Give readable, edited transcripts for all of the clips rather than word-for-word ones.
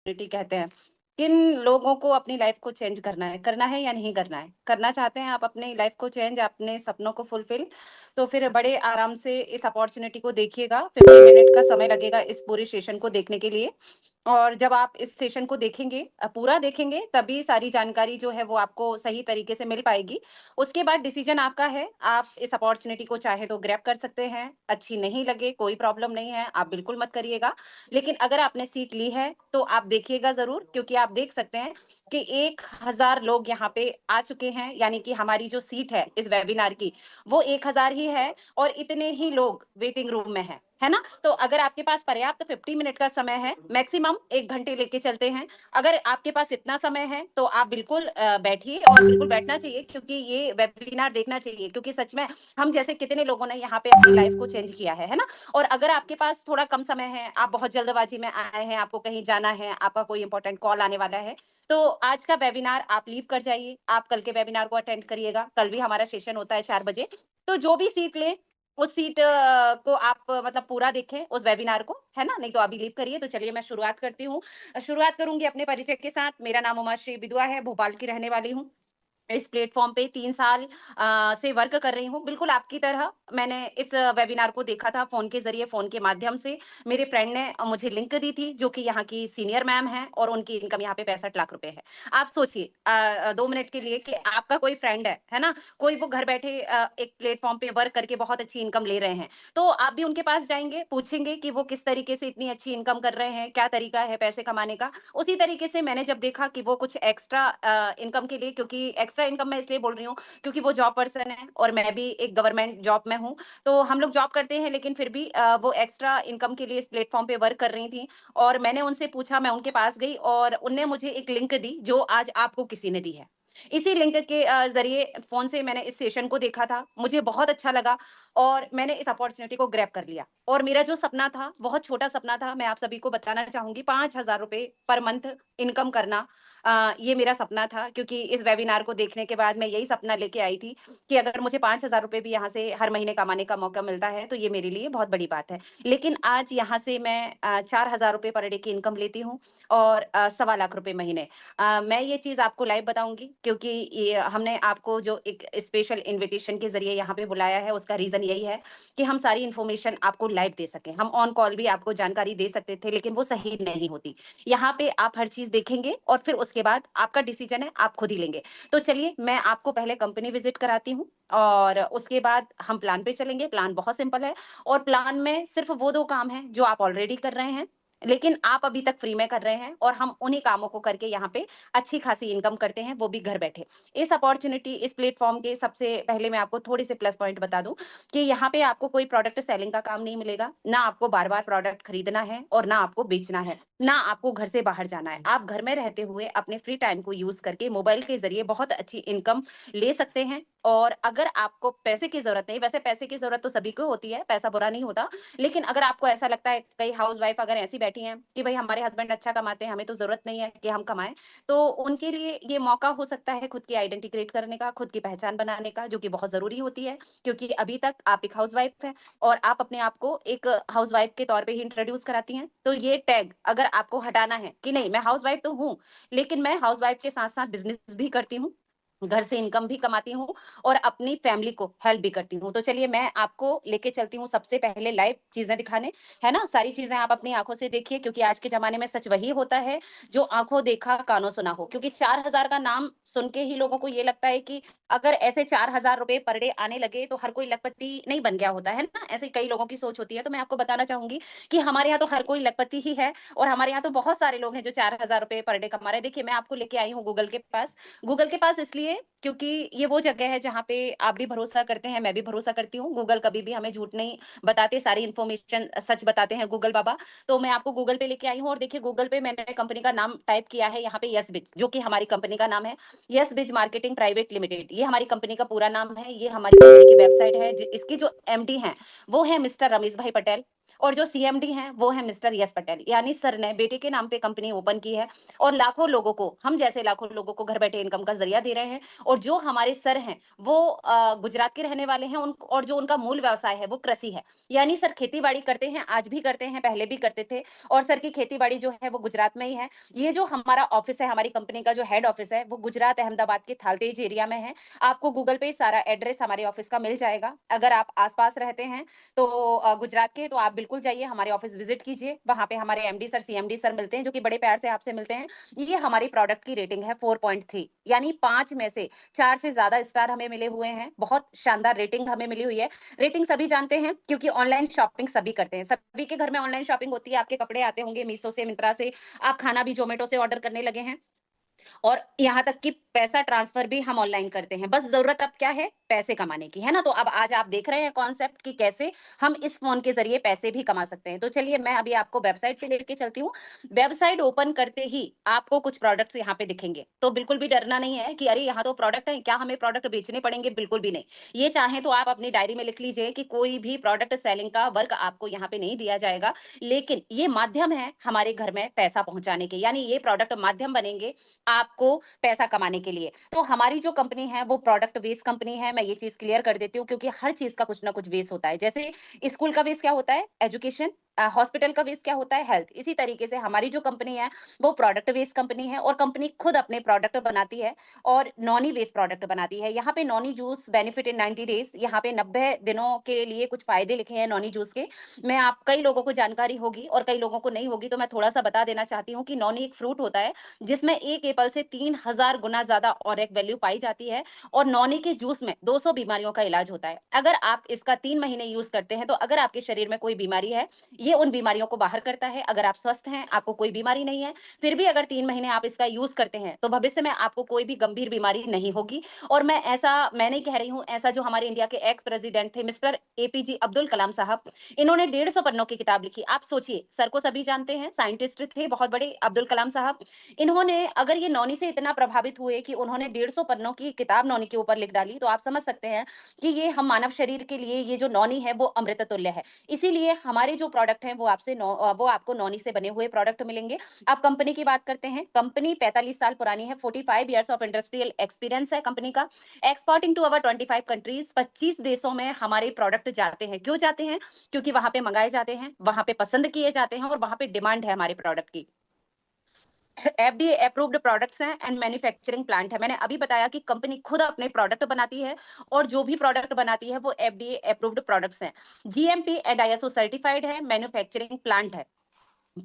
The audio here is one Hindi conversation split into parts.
अपॉर्चुनिटी कहते हैं। किन लोगों को अपनी लाइफ को चेंज करना है या नहीं करना है? करना चाहते हैं आप अपनी लाइफ को चेंज, अपने सपनों को फुलफिल, तो फिर बड़े आराम से इस अपॉर्चुनिटी को देखिएगा। 50 मिनट का समय लगेगा इस पूरे सेशन को देखने के लिए। और जब आप इस सेशन को देखेंगे, पूरा देखेंगे, तभी सारी जानकारी जो है वो आपको सही तरीके से मिल पाएगी। उसके बाद डिसीजन आपका है, आप इस अपॉर्चुनिटी को चाहे तो ग्रैब कर सकते हैं, अच्छी नहीं लगे कोई प्रॉब्लम नहीं है, आप बिल्कुल मत करिएगा। लेकिन अगर आपने सीट ली है, तो आप देखिएगा ज़रूर, क्योंकि आप देख सकते हैं कि 1000 लोग यहाँ पे आ चुके हैं, यानी कि हमारी जो सीट है इस वेबिनार की, वो 1000 ही है और इतने ही लोग वेटिंग रूम में हैं, है ना? तो अगर आपके पास पर्याप्त 50 मिनट का समय है, मैक्सिमम 1 घंटे लेके चलते हैं। अगर आपके पास इतना समय है, तो आप बिल्कुल बैठिए और बिल्कुल बैठना चाहिए, क्योंकि ये वेबिनार देखना चाहिए, क्योंकि सच में हम जैसे कितने लोगों ने यहाँ पे अपनी लाइफ को चेंज किया है ना? और अगर आपके पास थोड़ा कम समय है, आप बहुत जल्दबाजी में आए हैं, आपको कहीं जाना है, आपका कोई इंपॉर्टेंट कॉल आने वाला है, तो आज का वेबिनार आप लीव कर जाइए, आप कल के वेबिनार को अटेंड करिएगा। कल भी हमारा सेशन होता है 4 बजे। तो जो भी सीट ले, उस सीट को आप मतलब पूरा देखें उस वेबिनार को, है ना? नहीं तो अभी लीव करिए। तो चलिए मैं शुरुआत करती हूँ। शुरुआत करूँगी अपने परिचय के साथ। मेरा नाम उमाश्री बिदुआ है, भोपाल की रहने वाली हूँ। इस प्लेटफ़ॉर्म पे 3 साल से वर्क कर रही हूँ। बिल्कुल आपकी तरह मैंने इस वेबिनार को देखा था फ़ोन के ज़रिए, फ़ोन के माध्यम से। मेरे फ्रेंड ने मुझे लिंक दी थी, जो कि यहाँ की सीनियर मैम हैं और उनकी इनकम यहाँ पे 65 लाख रुपए है। आप सोचिए 2 मिनट के लिए कि आपका कोई फ्रेंड है ना? कोई वो घर बैठे एक प्लेटफ़ॉर्म पे वर्क करके बहुत अच्छी इनकम ले रहे हैं। तो आप भी उनके पास जाएँगे, पूछेंगे कि वो किस तरीके से इतनी अच्छी इनकम कर रहे हैं, क्या तरीका है पैसे कमाने का? उसी तरीके से मैंने जब देखा कि वो कुछ एक्स्ट्रा इनकम के लिए, क्योंकि एक्स्ट्रा इनकम मैं इसलिए बोल रही हूँ क्योंकि वो जॉब पर्सन है और मैं भी एक गवर्नमेंट जॉब में हूँ। तो हम लोग जॉब करते हैं, लेकिन फिर भी वो एक्स्ट्रा इनकम के लिए इस प्लेटफ़ॉर्म पे वर्क कर रही थी और मैंने उनसे पूछा, मैं उनके पास गई और उनने मुझे एक लिंक दी जो आज आपको किसी ने दी है। इसी लिंक के ज़रिए फ़ोन से मैंने इस सेशन को देखा था, मुझे बहुत अच्छा लगा और मैंने इस अपॉर्च्युनिटी को ग्रैब कर लिया। और मेरा जो सपना था, बहुत छोटा सपना था, मैं आप सभी को बताना चाहूँगी, ₹5000 पर मंथ इनकम करना। ये मेरा सपना था, क्योंकि इस वेबिनार को देखने के बाद मैं यही सपना लेके आई थी कि अगर मुझे ₹5000 भी यहाँ से हर महीने कमाने का मौका मिलता है, तो ये मेरे लिए बहुत बड़ी बात है। लेकिन आज यहाँ से मैं ₹4000 पर डे की इनकम लेती हूँ और सवा लाख रुपए महीने। मैं ये चीज़ आपको लाइव बताऊँगी, क्योंकि ये हमने आपको जो एक स्पेशल इन्विटेशन के ज़रिए यहाँ पे बुलाया है, उसका रीज़न यही है कि हम सारी इन्फॉर्मेशन आपको लाइव दे सकें। हम ऑन कॉल भी आपको जानकारी दे सकते थे, लेकिन वो सही नहीं होती। यहाँ पे आप हर चीज़ देखेंगे और फिर उसके बाद आपका डिसीजन है, आप खुद ही लेंगे। तो चलिए मैं आपको पहले कंपनी विज़िट कराती हूँ और उसके बाद हम प्लान पे चलेंगे। प्लान बहुत सिंपल है और प्लान में सिर्फ़ वो 2 काम हैं जो आप ऑलरेडी कर रहे हैं, लेकिन आप अभी तक फ्री में कर रहे हैं और हम उन्हीं कामों को करके यहाँ पे अच्छी खासी इनकम करते हैं, वो भी घर बैठे। इस अपॉर्च्युनिटी, इस प्लेटफ़ॉर्म के सबसे पहले मैं आपको थोड़े-से प्लस पॉइंट बता दूँ कि यहाँ पे आपको कोई प्रोडक्ट सेलिंग का काम नहीं मिलेगा, ना आपको बार-बार प्रोडक्ट खरीदना है और ना आपको बेचना है, ना आपको घर से बाहर जाना है। आप घर में रहते हुए अपने फ्री टाइम को यूज़ करके मोबाइल के ज़रिए बहुत अच्छी इनकम ले सकते हैं। और अगर आपको पैसे की ज़रूरत नहीं, वैसे पैसे की ज़रूरत तो सभी को होती है, पैसा बुरा नहीं होता। लेकिन अगर आपको ऐसा लगता है, कई हाउसवाइफ अगर ऐसी बैठी हैं कि भई हमारे हस्बैंड अच्छा कमाते हैं, हमें तो ज़रूरत नहीं है कि हम कमाएँ, तो उनके लिए ये मौका हो सकता है खुद की आइडेंटिटी क्रिएट करने का, खुद की पहचान बनाने का, जो कि बहुत ज़रूरी होती है, क्योंकि अभी तक आप एक हाउसवाइफ हैं और आप अपने आप को एक हाउसवाइफ के तौर पे ही इंट्रोड्यूस कराती हैं। तो ये टैग अगर आपको हटाना है कि नहीं, मैं हाउसवाइफ तो हूँ, लेकिन मैं हाउसवाइफ के साथ-साथ बिज़नेस भी करती हूँ, घर से इनकम भी कमाती हूँ और अपनी फैमिली को हेल्प भी करती हूँ। तो चलिए मैं आपको लेके चलती हूँ सबसे पहले लाइव चीज़ें दिखाने, है ना? सारी चीज़ें आप अपनी आँखों से देखिए, क्योंकि आज के ज़माने में सच वही होता है जो आँखों देखा, कानों सुना हो। क्योंकि 4000 का नाम सुन के ही लोगों को ये लगता है कि अगर ऐसे ₹4000 पर डे आने लगे तो हर कोई लखपति नहीं बन गया होता, है ना? ऐसे कई लोगों की सोच होती है। तो मैं आपको बताना चाहूँगी कि हमारे यहाँ तो हर कोई लखपति ही है और हमारे यहाँ तो बहुत सारे लोग हैं जो ₹4000 पर डे कमा रहे हैं। देखिए मैं आपको लेके आई हूँ गूगल के पास। गूगल के पास इसलिए क्योंकि ये वो जगह है जहाँ पे आप भी भरोसा करते हैं, मैं भी भरोसा करती हूँ। गूगल कभी भी हमें झूठ नहीं बताते, सारी इन्फॉर्मेशन सच बताते हैं गूगल बाबा। तो मैं आपको गूगल पे लेके आई हूँ और देखिए गूगल पे मैंने कंपनी का नाम टाइप किया है यहाँ पे यसबिज, जो कि हमारी कंपनी का नाम है। यसबिज मार्केटिंग प्राइवेट लिमिटेड, ये हमारी कंपनी का पूरा नाम है। ये हमारी कंपनी की वेबसाइट है। इसकी जो एमडी हैं, वो है मिस्टर रमेश भाई पटेल। और जो सीएमडी हैं वो है मिस्टर यश पटेल, यानी सर ने बेटे के नाम पे कंपनी ओपन की है और लाखों लोगों को, हम जैसे लाखों लोगों को घर बैठे इनकम का जरिया दे रहे हैं। और जो हमारे सर हैं वो गुजरात के रहने वाले हैं और जो उनका मूल व्यवसाय है वो कृषि है। यानी सर खेती बाड़ी करते हैं, आज भी करते हैं, पहले भी करते थे। और सर की खेती बाड़ी जो है वो गुजरात में ही है। ये जो हमारा ऑफिस है, हमारी कंपनी का जो हेड ऑफिस है वो गुजरात अहमदाबाद के थालतेज एरिया में है। आपको गूगल पे सारा एड्रेस हमारे ऑफिस का मिल जाएगा। अगर आप आसपास रहते हैं तो गुजरात के, तो आप बिल्कुल जाइए, हमारे ऑफिस विजिट कीजिए। वहां पे हमारे एमडी सर, सीएमडी सर मिलते हैं, जो कि बड़े प्यार से आपसे मिलते हैं। ये हमारी प्रोडक्ट की रेटिंग है 4.3, यानी 5 में से 4 से ज्यादा स्टार हमें मिले हुए हैं। बहुत शानदार रेटिंग हमें मिली हुई है। रेटिंग सभी जानते हैं क्योंकि ऑनलाइन शॉपिंग सभी करते हैं, सभी के घर में ऑनलाइन शॉपिंग होती है। आपके कपड़े आते होंगे मीशो से, मिंत्रा से, आप खाना भी जोमेटो से ऑर्डर करने लगे हैं। और यहाँ तक कि पैसा ट्रांसफर भी हम ऑनलाइन करते हैं। बस जरूरत अब क्या है, पैसे कमाने की, है ना। तो अब आज आप देख रहे हैं कॉन्सेप्ट कि कैसे हम इस फोन के जरिए पैसे भी कमा सकते हैं। तो चलिए मैं अभी आपको वेबसाइट पे लेके चलती हूँ। वेबसाइट ओपन करते ही आपको कुछ प्रोडक्ट्स यहाँ पे दिखेंगे, तो बिल्कुल भी डरना नहीं है कि अरे यहाँ तो प्रोडक्ट है, क्या हमें प्रोडक्ट बेचने पड़ेंगे, बिल्कुल भी नहीं। ये चाहे तो आप अपनी डायरी में लिख लीजिए कि कोई भी प्रोडक्ट सेलिंग का वर्क आपको यहाँ पे नहीं दिया जाएगा, लेकिन ये माध्यम है हमारे घर में पैसा पहुंचाने के, यानी ये प्रोडक्ट माध्यम बनेंगे आपको पैसा कमाने के लिए। तो हमारी जो कंपनी है वो प्रोडक्ट बेस्ड कंपनी है। मैं ये चीज क्लियर कर देती हूँ क्योंकि हर चीज का कुछ ना कुछ बेस होता है। जैसे स्कूल का बेस क्या होता है, एजुकेशन। हॉस्पिटल का बेस क्या होता है, हेल्थ। इसी तरीके से हमारी जो कंपनी है वो प्रोडक्ट बेस्ड कंपनी है और कंपनी खुद अपने प्रोडक्ट बनाती है और नॉनी बेस्ड प्रोडक्ट बनाती है। यहाँ पे Noni juice benefit in 90 days, यहाँ पे 90 दिनों के लिए कुछ फायदे लिखे हैं नॉनी जूस के। मैं आप कई लोगों को जानकारी होगी और कई लोगों को नहीं होगी, तो मैं थोड़ा सा बता देना चाहती हूँ कि नॉनी एक फ्रूट होता है जिसमें एक एप्पल से 3000 गुना ज्यादा ऑरेक वैल्यू पाई जाती है। और नौनी के जूस में 200 बीमारियों का इलाज होता है। अगर आप इसका 3 महीने यूज करते हैं तो अगर आपके शरीर में कोई बीमारी है, ये उन बीमारियों को बाहर करता है। अगर आप स्वस्थ हैं, आपको कोई बीमारी नहीं है, फिर भी अगर 3 महीने आप इसका यूज करते हैं तो भविष्य में आपको कोई भी गंभीर बीमारी नहीं होगी। और मैं नहीं कह रही हूं, ऐसा जो हमारे इंडिया के एक्स प्रेसिडेंट थे मिस्टर एपीजे अब्दुल कलाम साहब, इन्होंने 150 पन्नों की किताब लिखी। आप सोचिए, सर को सभी जानते हैं, साइंटिस्ट थे बहुत बड़े अब्दुल कलाम साहब। इन्होंने अगर ये नौनी से इतना प्रभावित हुए कि उन्होंने 150 पन्नों की किताब नौनी के ऊपर लिख डाली, तो आप समझ सकते हैं कि ये हम मानव शरीर के लिए ये जो नौनी है वो अमृत तुल्य है। इसीलिए हमारे जो प्रोडक्ट हैं वो आपको नौनी से बने हुए प्रोडक्ट मिलेंगे। अब कंपनी की बात करते हैं। कंपनी 45 साल पुरानी है, 45 ईयर्स ऑफ इंडस्ट्रियल एक्सपीरियंस है कंपनी का। एक्सपोर्टिंग टू अवर 25 कंट्रीज, 25 देशों में हमारे प्रोडक्ट जाते हैं। क्यों जाते हैं? क्योंकि वहां पे मंगाए जाते हैं, वहां पे पसंद किए जाते हैं और वहां पे डिमांड है हमारे प्रोडक्ट की। एफडीए अप्रूव्ड प्रोडक्ट्स हैं एंड मैन्युफैक्चरिंग प्लांट है। मैंने अभी बताया कि कंपनी खुद अपने प्रोडक्ट बनाती है और जो भी प्रोडक्ट बनाती है वो एफडीए अप्रूव्ड प्रोडक्ट्स हैं। जीएमपी एंड आईएसओ सर्टिफाइड है, मैन्युफैक्चरिंग प्लांट है।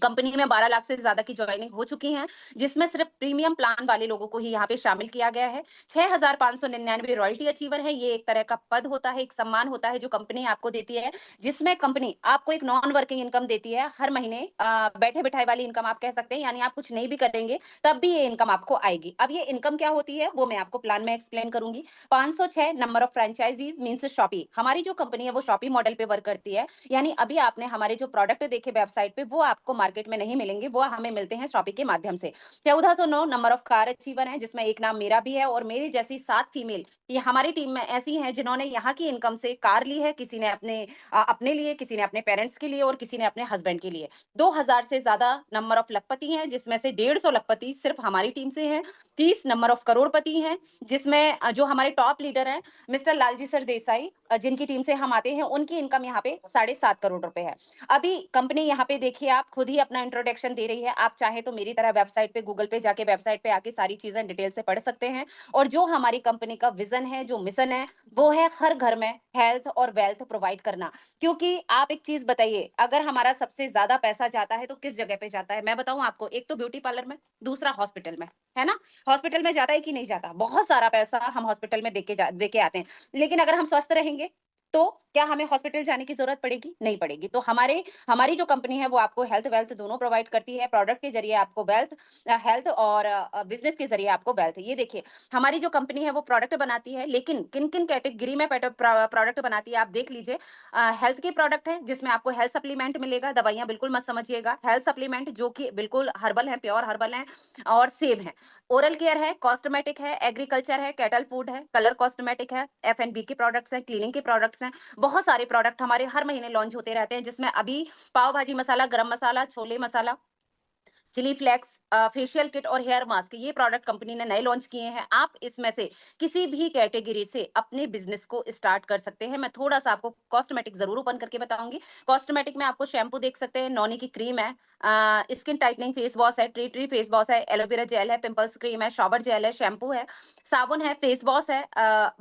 कंपनी में 12 लाख से ज्यादा की ज्वाइनिंग हो चुकी है, जिसमें सिर्फ प्रीमियम प्लान वाले लोगों को ही यहाँ पे शामिल किया गया है। 6599 रॉयल्टी अचीवर है। ये एक तरह का पद होता है, एक सम्मान होता है जो कंपनी आपको देती है, जिसमें कंपनी आपको एक नॉन वर्किंग इनकम देती है हर महीने। बैठे बिठाए वाली इनकम आप कह सकते हैं, यानी आप कुछ नहीं भी करेंगे तब भी ये इनकम आपको आएगी। अब ये इनकम क्या होती है वो मैं आपको प्लान में एक्सप्लेन करूंगी। 506 number of franchises means shoppe. हमारी जो कंपनी है वो शॉपी मॉडल पे वर्क करती है, यानी अभी आपने हमारे जो प्रोडक्ट देखे वेबसाइट पे वो आपको मार्केट में नहीं मिलेंगे, वो हमें मिलते हैं शॉपी के माध्यम से। 1409 नंबर ऑफ कार अचीवर है, जिसमें एक नाम मेरा भी है और मेरी जैसी 7 फीमेल ये हमारी टीम में ऐसी हैं जिन्होंने यहाँ की इनकम से कार ली है। किसी ने अपने लिए, किसी ने अपने पेरेंट्स के लिए और किसी ने अपने हस्बैंड के लिए। 2000 से ज्यादा नंबर ऑफ लखपति हैं, जिसमें से 150 लखपति सिर्फ हमारी टीम से हैं। 30 नंबर ऑफ करोड़पति हैं, जिसमें जो हमारे टॉप लीडर हैं मिस्टर लालजी सर देसाई, जिनकी टीम से हम आते हैं, उनकी इनकम यहाँ पे 7.5 करोड़ रुपए है। अभी कंपनी यहाँ पे देखिए, आप खुद ही अपना इंट्रोडक्शन दे रही है। आप चाहे तो मेरी तरह वेबसाइट पे, गूगल पे जाके वेबसाइट पे आके सारी चीजें डिटेल से पढ़ सकते हैं। और जो हमारी कंपनी का विजन है, जो मिशन है, वो है हर घर में हेल्थ और वेल्थ प्रोवाइड करना। क्योंकि आप एक चीज बताइए, अगर हमारा सबसे ज्यादा पैसा जाता है तो किस जगह पे जाता है, मैं बताऊं आपको। एक तो ब्यूटी पार्लर में, दूसरा हॉस्पिटल में, है ना। हॉस्पिटल में जाता है कि नहीं जाता? बहुत सारा पैसा हम हॉस्पिटल में दे के आते हैं। लेकिन अगर हम स्वस्थ रहेंगे तो क्या हमें हॉस्पिटल जाने की जरूरत पड़ेगी? नहीं पड़ेगी। तो हमारी जो कंपनी है वो आपको हेल्थ वेल्थ दोनों प्रोवाइड करती है। प्रोडक्ट के जरिए आपको वेल्थ, हेल्थ, और बिजनेस के जरिए आपको वेल्थ। ये देखिए, हमारी जो कंपनी है वो प्रोडक्ट बनाती है, लेकिन किन किन कैटेगरी में प्रोडक्ट बनाती है आप देख लीजिए। हेल्थ के प्रोडक्ट है जिसमें आपको हेल्थ सप्लीमेंट मिलेगा। दवाइयां बिल्कुल मत समझिएगा, हेल्थ सप्लीमेंट जो कि बिल्कुल हर्बल है, प्योर हर्बल है और सेव है। ओरल केयर है, कॉस्मेटिक है, एग्रीकल्चर है, कैटल फूड है, कलर कॉस्मेटिक है, एफ एंड बी के प्रोडक्ट्स है, क्लीनिंग के प्रोडक्ट्स प्रोडक्ट्स हैं। बहुत सारे प्रोडक्ट हमारे हर महीने लॉन्च होते रहते हैं, जिसमें अभी पाव भाजी मसाला, गरम मसाला, छोले मसाला, चिली फ्लेक्स, फेशियल किट और हेयर मास्क, ये प्रोडक्ट कंपनी ने नए लॉन्च किए हैं। आप इसमें से किसी भी कैटेगरी से अपने बिजनेस को स्टार्ट कर सकते हैं। मैं थोड़ा सा आपको कॉस्मेटिक जरूर ओपन करके बताऊंगी। कॉस्मेटिक में आपको शैम्पू देख सकते हैं, नॉनी की क्रीम है, स्किन टाइटनिंग फेस वॉश है, ट्री ट्री फेस वॉश है, एलोवेरा जेल है, पिंपल्स क्रीम है, शॉवर जेल है, शैम्पू है, साबुन है, फेस वॉश है,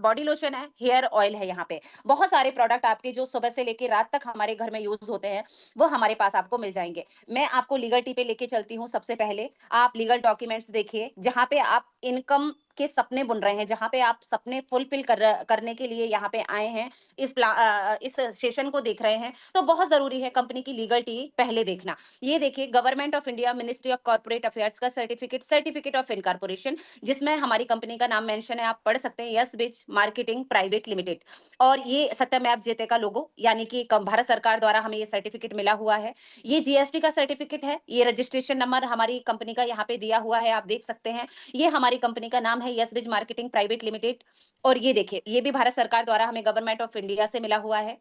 बॉडी लोशन है, हेयर ऑयल है। यहाँ पे बहुत सारे प्रोडक्ट आपके जो सुबह से लेकर रात तक हमारे घर में यूज होते हैं, वो हमारे पास आपको मिल जाएंगे। मैं आपको लीगल टी पे लेके चलती हूँ। सबसे पहले आप लीगल डॉक्यूमेंट्स देखिए, जहां पे आप इनकम के सपने बुन रहे हैं, जहां पे आप सपने फुलफिल करने के लिए यहाँ पे आए हैं, इस सेशन को देख रहे हैं, तो बहुत जरूरी है कंपनी की लीगल टी पहले देखना। ये देखिए, government of India, ministry of corporate affairs का सर्टिफिकेट, सर्टिफिकेट ऑफ इनकॉर्पोरेशन, जिसमें हमारी कंपनी का नाम मेंशन है, आप पढ़ सकते हैं, यस बिज मार्केटिंग प्राइवेट लिमिटेड। और ये सत्यमेव जयते का लोगो, यानी कि भारत सरकार द्वारा हमें ये सर्टिफिकेट मिला हुआ है। ये जीएसटी का सर्टिफिकेट है, ये रजिस्ट्रेशन नंबर हमारी कंपनी का यहाँ पे दिया हुआ है, आप देख सकते हैं। ये हमारी कंपनी का नाम है, यस बिज मार्केटिंग प्राइवेट लिमिटेड। और ये देखिए, ये भी भारत सरकार द्वारा हमें गवर्नमेंट ऑफ इंडिया से मिला हुआ है।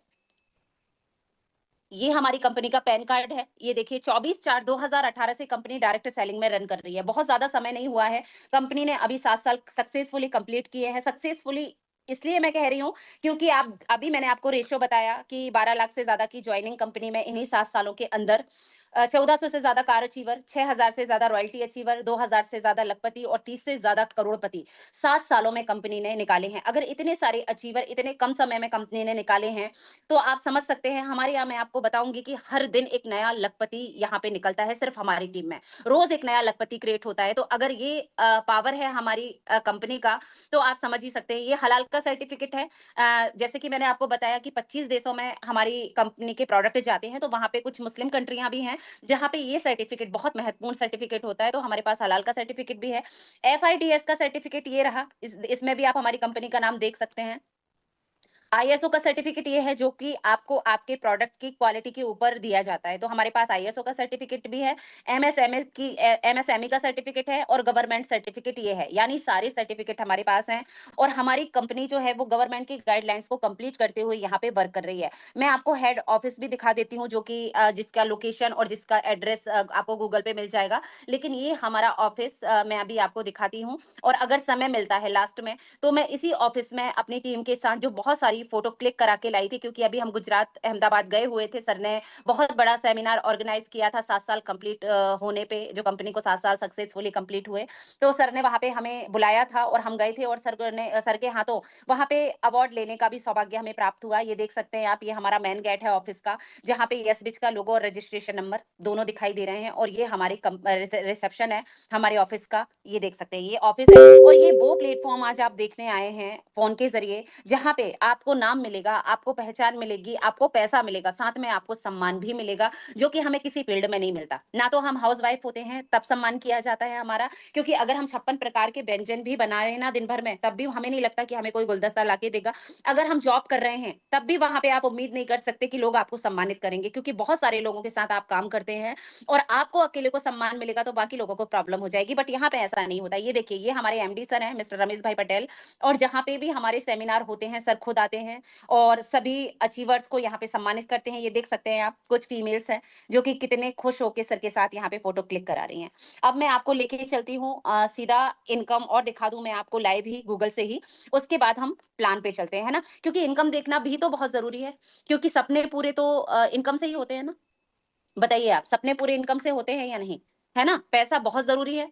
ये हमारी कंपनी का पैन कार्ड है। ये देखिए, 24/4/2018 से कंपनी डायरेक्ट सेलिंग में रन कर रही है। बहुत ज्यादा समय नहीं हुआ है, कंपनी ने अभी 7 साल सक्सेसफुली कंप्लीट किए हैं। सक्सेसफुली इसलिए मैं कह रही हूँ, क्योंकि आप अभी मैंने आपको रेशियो बताया कि 12 लाख से ज्यादा की ज्वाइनिंग कंपनी में इन्हीं 7 सालों के अंदर, 1400 से ज्यादा कार अचीवर, 6000 से ज्यादा रॉयल्टी अचीवर, 2000 से ज्यादा लखपति और 30 से ज्यादा करोड़पति 7 सालों में कंपनी ने निकाले हैं। अगर इतने सारे अचीवर इतने कम समय में कंपनी ने निकाले हैं, तो आप समझ सकते हैं। हमारे यहाँ, मैं आपको बताऊंगी कि हर दिन एक नया लखपति यहाँ पे निकलता है, सिर्फ हमारी टीम में रोज एक नया लखपति क्रिएट होता है। तो अगर ये पावर है हमारी कंपनी का, तो आप समझ ही सकते हैं। ये हलाल का सर्टिफिकेट है। जैसे कि मैंने आपको बताया कि 25 देशों में हमारी कंपनी के प्रोडक्ट जाते हैं, तो वहां पे कुछ मुस्लिम कंट्रियां भी हैं जहां पे ये सर्टिफिकेट बहुत महत्वपूर्ण सर्टिफिकेट होता है। तो हमारे पास हलाल का सर्टिफिकेट भी है। एफआईडीएस का सर्टिफिकेट ये रहा, इसमें भी आप हमारी कंपनी का नाम देख सकते हैं। आईएसओ का सर्टिफिकेट ये है, जो कि आपको आपके प्रोडक्ट की क्वालिटी के ऊपर दिया जाता है, तो हमारे पास आईएसओ का सर्टिफिकेट भी है। एमएसएमई का सर्टिफिकेट है और गवर्नमेंट सर्टिफिकेट ये है, यानी सारे सर्टिफिकेट हमारे पास हैं। और हमारी कंपनी जो है वो गवर्नमेंट की गाइडलाइंस को कंप्लीट करते हुए यहाँ पे वर्क कर रही है। मैं आपको हेड ऑफिस भी दिखा देती हूँ, जो कि जिसका लोकेशन और जिसका एड्रेस आपको गूगल पे मिल जाएगा। लेकिन ये हमारा ऑफिस मैं अभी आपको दिखाती हूँ। और अगर समय मिलता है लास्ट में, तो मैं इसी ऑफिस में अपनी टीम के साथ जो बहुत सारी फोटो क्लिक करा के लाई थी, क्योंकि अभी हम गुजरात अहमदाबाद गए हुए थे। सर ने बहुत बड़ा सेमिनार ऑर्गेनाइज किया था 7 साल कंप्लीट होने पे, जो कंपनी को 7 साल सक्सेसफुली कंप्लीट हुए। तो सर ने वहां पे हमें बुलाया था और हम गए थे, और सर के हाथों वहां पे अवार्ड लेने का भी सौभाग्य हमें प्राप्त हुआ। ये देख सकते हैं आप, ये हमारा मेन गेट है ऑफिस का, जहाँ पे यस बिच का लोगो और रजिस्ट्रेशन नंबर दोनों दिखाई दे रहे हैं। और ये हमारी रिसेप्शन है हमारे ऑफिस का, ये देख सकते हैं, ये ऑफिस है। और ये वो प्लेटफॉर्म आज आप देखने आए हैं फोन के जरिए, जहां पे आपको नाम मिलेगा, आपको पहचान मिलेगी, आपको पैसा मिलेगा, साथ में आपको सम्मान भी मिलेगा, जो कि हमें किसी फील्ड में नहीं मिलता। ना तो हम हाउस वाइफ होते हैं तब सम्मान किया जाता है हमारा, क्योंकि अगर हम 56 प्रकार के व्यंजन भी बनाए ना दिन भर में, तब भी हमें नहीं लगता कि हमें कोई गुलदस्ता लाके देगा। अगर हम जॉब कर रहे हैं, तब भी वहां पे आप उम्मीद नहीं कर सकते कि लोग आपको सम्मानित करेंगे, क्योंकि बहुत सारे लोगों के साथ आप काम करते हैं और आपको अकेले को सम्मान मिलेगा तो बाकी लोगों को प्रॉब्लम हो जाएगी। बट यहाँ पे ऐसा नहीं होता। ये देखिए, ये हमारे एमडी सर हैं, मिस्टर रमेश भाई पटेल। और जहाँ पे भी हमारे सेमिनार होते हैं, सर खुद आते हैं और सभी अचीवर्स को यहाँ पे सम्मानित करते हैं। ये देख सकते हैं आप, कुछ फीमेल्स हैं जो कि कितने खुश होकर सर के साथ यहाँ पे फोटो क्लिक करा रही हैं। अब मैं आपको लेके चलती हूँ सीधा इनकम, और दिखा दूं मैं आपको लाइव ही गूगल से ही। उसके बाद हम प्लान पे चलते हैं, है ना, क्योंकि इनकम देखना भी तो बहुत जरूरी है, क्योंकि सपने पूरे तो इनकम से ही होते हैं ना। बताइए आप, सपने पूरे इनकम से होते हैं या नहीं? है ना, पैसा बहुत जरूरी है।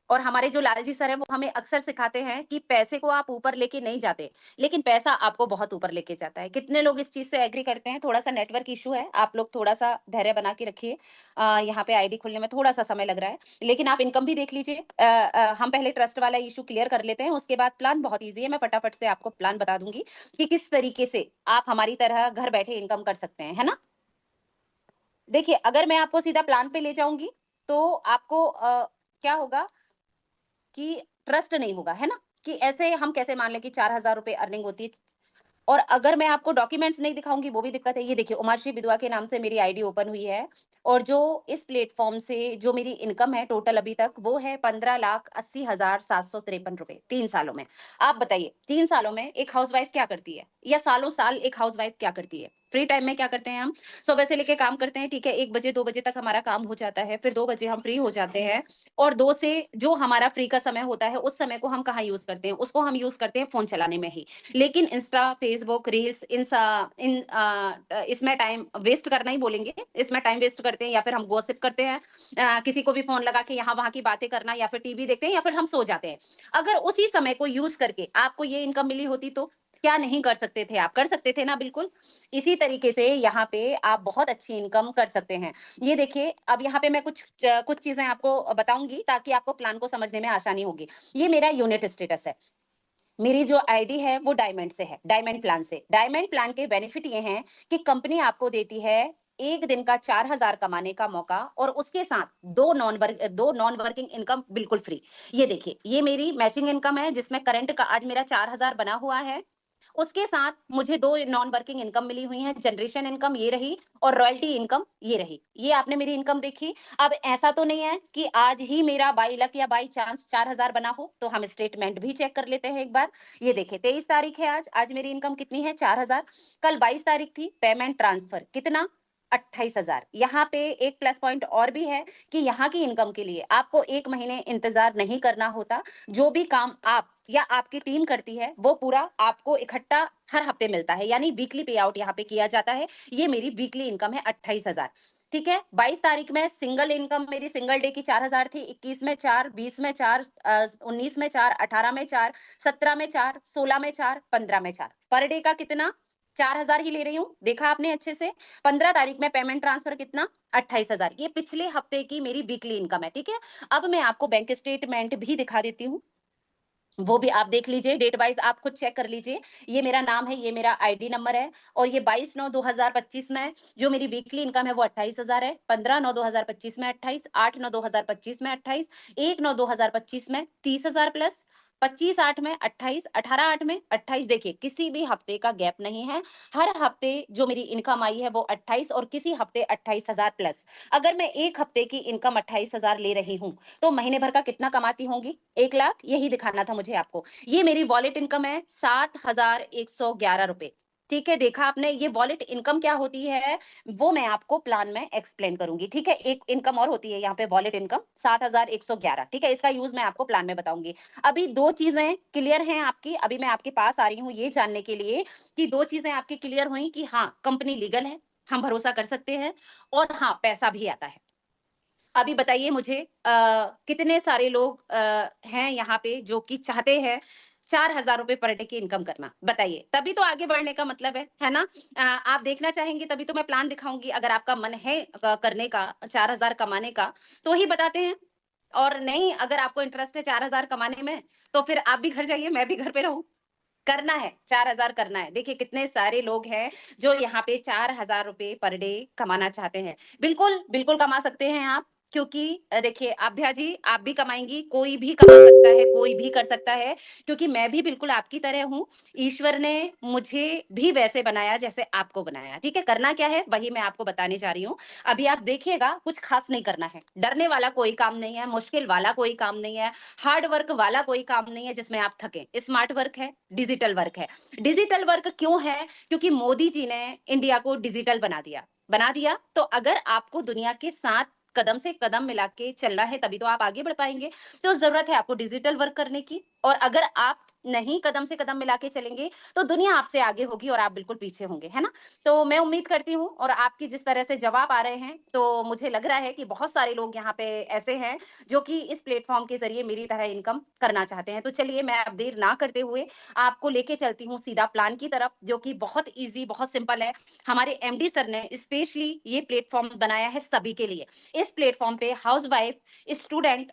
और हमारे जो लालजी सर हैं, वो हमें अक्सर सिखाते हैं कि पैसे को आप ऊपर लेके नहीं जाते, लेकिन पैसा आपको बहुत ऊपर लेके जाता है। कितने लोग इस चीज से एग्री करते हैं? थोड़ा सा नेटवर्क इशू है, आप लोग थोड़ा सा धैर्य बना के रखिए। यहाँ पे आईडी खुलने में थोड़ा सा समय लग रहा है, लेकिन आप इनकम भी देख लीजिए। हम पहले ट्रस्ट वाला इशू क्लियर कर लेते हैं, उसके बाद प्लान बहुत ईजी है। मैं फटाफट से आपको प्लान बता दूंगी कि किस तरीके से आप हमारी तरह घर बैठे इनकम कर सकते हैं, है ना। देखिए, अगर मैं आपको सीधा प्लान पे ले जाऊंगी, तो आपको क्या होगा कि ट्रस्ट नहीं होगा, है ना, कि ऐसे हम कैसे मान लें कि 4,000 रुपए अर्निंग होती है। और अगर मैं आपको डॉक्यूमेंट्स नहीं दिखाऊँगी वो भी दिक्कत है। ये देखिए उमाश्री बिधवा के नाम से मेरी आईडी ओपन हुई है और जो इस प्लेटफ़ॉर्म से जो मेरी इनकम है टोटल अभी तक वो है 15,80,753 रुपए 3 सालों में। आप बताइए 3 सालों में एक हाउसवाइफ़ क्या करती है? या सालों-साल एक हाउसवाइफ़ क्या करती है? फ्री टाइम में क्या करते हैं हम? सुबह से लेके काम करते हैं, ठीक है, 1 बजे 2 बजे तक हमारा काम हो जाता है, फिर 2 बजे हम फ्री हो जाते हैं और 2 से जो हमारा फ्री का समय होता है, उस समय को हम कहाँ यूज़ करते हैं? उसको हम यूज़ करते हैं फ़ोन चलाने में ही। लेकिन इंस्टा, फेसबुक, रील्स इसमें टाइम वेस्ट करना ही बोलेंगे। इसमें टाइम वेस्ट करते हैं या फिर हम गॉसिप करते हैं। किसी को भी फ़ोन लगा के यहाँ-वहाँ की बातें करना या फिर टीवी देखते हैं या फिर हम सो जाते हैं। अगर उसी समय को यूज़ करके आपको ये इनकम मिली होती तो क्या नहीं कर सकते थे आप? कर सकते थे ना बिल्कुल। इसी तरीके से यहाँ पे आप बहुत अच्छी इनकम कर सकते हैं। ये देखिए अब यहाँ पे मैं कुछ चीज़ें आपको बताऊँगी ताकि आपको प्लान को समझने में आसानी होगी। ये मेरा यूनिट स्टेटस है। मेरी जो आईडी है वो डायमंड से है, डायमंड प्लान से। डायमंड प्लान के बेनिफिट ये हैं कि कंपनी आपको देती है 1 दिन का 4,000 कमाने का मौका और उसके साथ 2 नॉन वर्किंग इनकम बिल्कुल फ्री। ये देखिए, ये मेरी मैचिंग इनकम है जिसमें करंट का आज मेरा 4,000 बना हुआ है। उसके साथ मुझे 2 नॉन वर्किंग इनकम मिली हुई हैं, जनरेशन इनकम ये रही और रॉयल्टी इनकम ये रही। ये आपने मेरी इनकम देखी। अब ऐसा तो नहीं है कि आज ही मेरा बाई लक या बाई चांस 4,000 बना हो, तो हम स्टेटमेंट भी चेक कर लेते हैं एक बार। ये देखिए 23 तारीख है आज मेरी इनकम कितनी है 4,000। कल 22 तारीख थी, पेमेंट ट्रांसफर कितना 28,000। यहाँ पे एक प्लस पॉइंट और भी है कि यहाँ की इनकम के लिए आपको 1 महीने इंतजार नहीं करना होता। जो भी काम आप या आपकी टीम करती है वो पूरा आपको इकट्ठा हर हफ्ते मिलता है, यानी वीकली पे आउट यहाँ पे किया जाता है। ये मेरी वीकली इनकम है 28,000। ठीक है, 22 तारीख में सिंगल इनकम मेरी सिंगल डे की 4,000 थी। 21 में 4, 20 में 4, 19 में 4, 18 में 4, 17 में 4, 16 में 4, 15 में 4, पर डे का कितना 4,000 ही ले रही हूँ। देखा आपने अच्छे से। 15 तारीख में पेमेंट ट्रांसफर कितना 28,000। ये पिछले हफ्ते की मेरी वीकली इनकम है। ठीक है, अब मैं आपको बैंक स्टेटमेंट भी दिखा देती हूँ। वो भी आप देख लीजिए, डेट वाइज़ आप खुद चेक कर लीजिए। ये मेरा नाम है, ये मेरा आईडी नंबर है और ये 22/9/2025 में जो मेरी वीकली इनकम है वो 28,000 है। 15/9/2025 में 28, 8/9/2025 में 28, 1/9/2025 में 30,000 प्लस, 25/8 में 28, 18/8 में 28। देखिए, किसी भी हफ्ते का गैप नहीं है। हर हफ्ते जो मेरी इनकम आई है वो 28 और किसी हफ्ते 28,000 प्लस। अगर मैं 1 हफ्ते की इनकम 28,000 ले रही हूँ, तो महीने भर का कितना कमाती होंगी? 1 लाख, यही दिखाना था मुझे आपको। ये मेरी वॉलेट इनकम है 7,111 रुपए। ठीक है, देखा आपने? ये वॉलेट इनकम क्या होती है, वो मैं आपको प्लान में एक्सप्लेन करूँगी। ठीक है, एक इनकम और होती है यहाँ पे वॉलेट इनकम 7,111। ठीक है, इसका यूज़ मैं आपको प्लान में बताऊँगी। अभी 2 चीज़ें क्लियर हैं आपकी, अभी मैं आपके पास आ रही हूँ ये जानने के लिए कि 2 चीज़ें आपकी क्लियर हुई कि हाँ, कंपनी लीगल है, हम भरोसा कर सकते हैं और हाँ, पैसा भी आता है। अभी बताइए मुझे कितने सारे लोग हैं यहाँ पे जो कि चाहते हैं 4,000 रुपए पर डे की इनकम करना? बताइए, तभी तो आगे बढ़ने का मतलब है ना? आप देखना चाहेंगे तभी तो मैं प्लान दिखाऊँगी, अगर आपका मन है करने का 4,000 कमाने का, तो ही बताते हैं और नहीं अगर आपको इंटरेस्ट है 4,000 कमाने में, तो फिर आप भी घर जाइए, मैं भी घर पे रहूँ। करना है, 4,000 करना है। देखिए कितने सारे लोग हैं जो यहाँ पे 4,000 रुपए पर डे कमाना चाहते हैं। बिल्कुल, बिल्कुल कमा सकते हैं आप क्योंकि देखिए आभ्या जी आप भी कमाएँगी, कोई भी कमा सकता है, कोई भी कर सकता है क्योंकि मैं भी बिल्कुल आपकी तरह हूँ। ईश्वर ने मुझे भी वैसे बनाया जैसे आपको बनाया, ठीक है? करना क्या है वही मैं आपको बताने जा रही हूँ। अभी आप देखिएगा कुछ खास नहीं करना है। डरने वाला कोई काम नहीं है, मुश्किल वाला कोई काम नहीं है। हार्ड वर्क वाला कोई काम नहीं है जिसमें आप थकें। स्मार्ट वर्क है, डिजिटल वर्क है। डिजिटल वर्क क्यों है? क्योंकि मोदी जी ने इंडिया को डिजिटल बना दिया। बना दिया तो अगर आपको दुनिया के साथ कदम से कदम मिला के चलना है तभी तो आप आगे बढ़ पाएँगे। तो ज़रूरत है आपको डिजिटल वर्क करने की और अगर आप नहीं कदम से कदम मिला के चलेंगे तो दुनिया आपसे आगे होगी और आप बिल्कुल पीछे होंगे, है ना? तो मैं उम्मीद करती हूँ और आपकी जिस तरह से जवाब आ रहे हैं तो मुझे लग रहा है कि बहुत सारे लोग यहाँ पे ऐसे हैं जो कि इस प्लेटफ़ॉर्म के ज़रिए मेरी तरह इनकम करना चाहते हैं। तो चलिए मैं अब देर ना करते हुए आपको लेके चलती हूँ सीधा प्लान की तरफ जो कि बहुत ईज़ी, बहुत सिंपल है। हमारे एमडी सर ने स्पेशली ये प्लेटफ़ॉर्म बनाया है सभी के लिए। इस प्लेटफ़ॉर्म पे हाउसवाइफ़, स्टूडेंट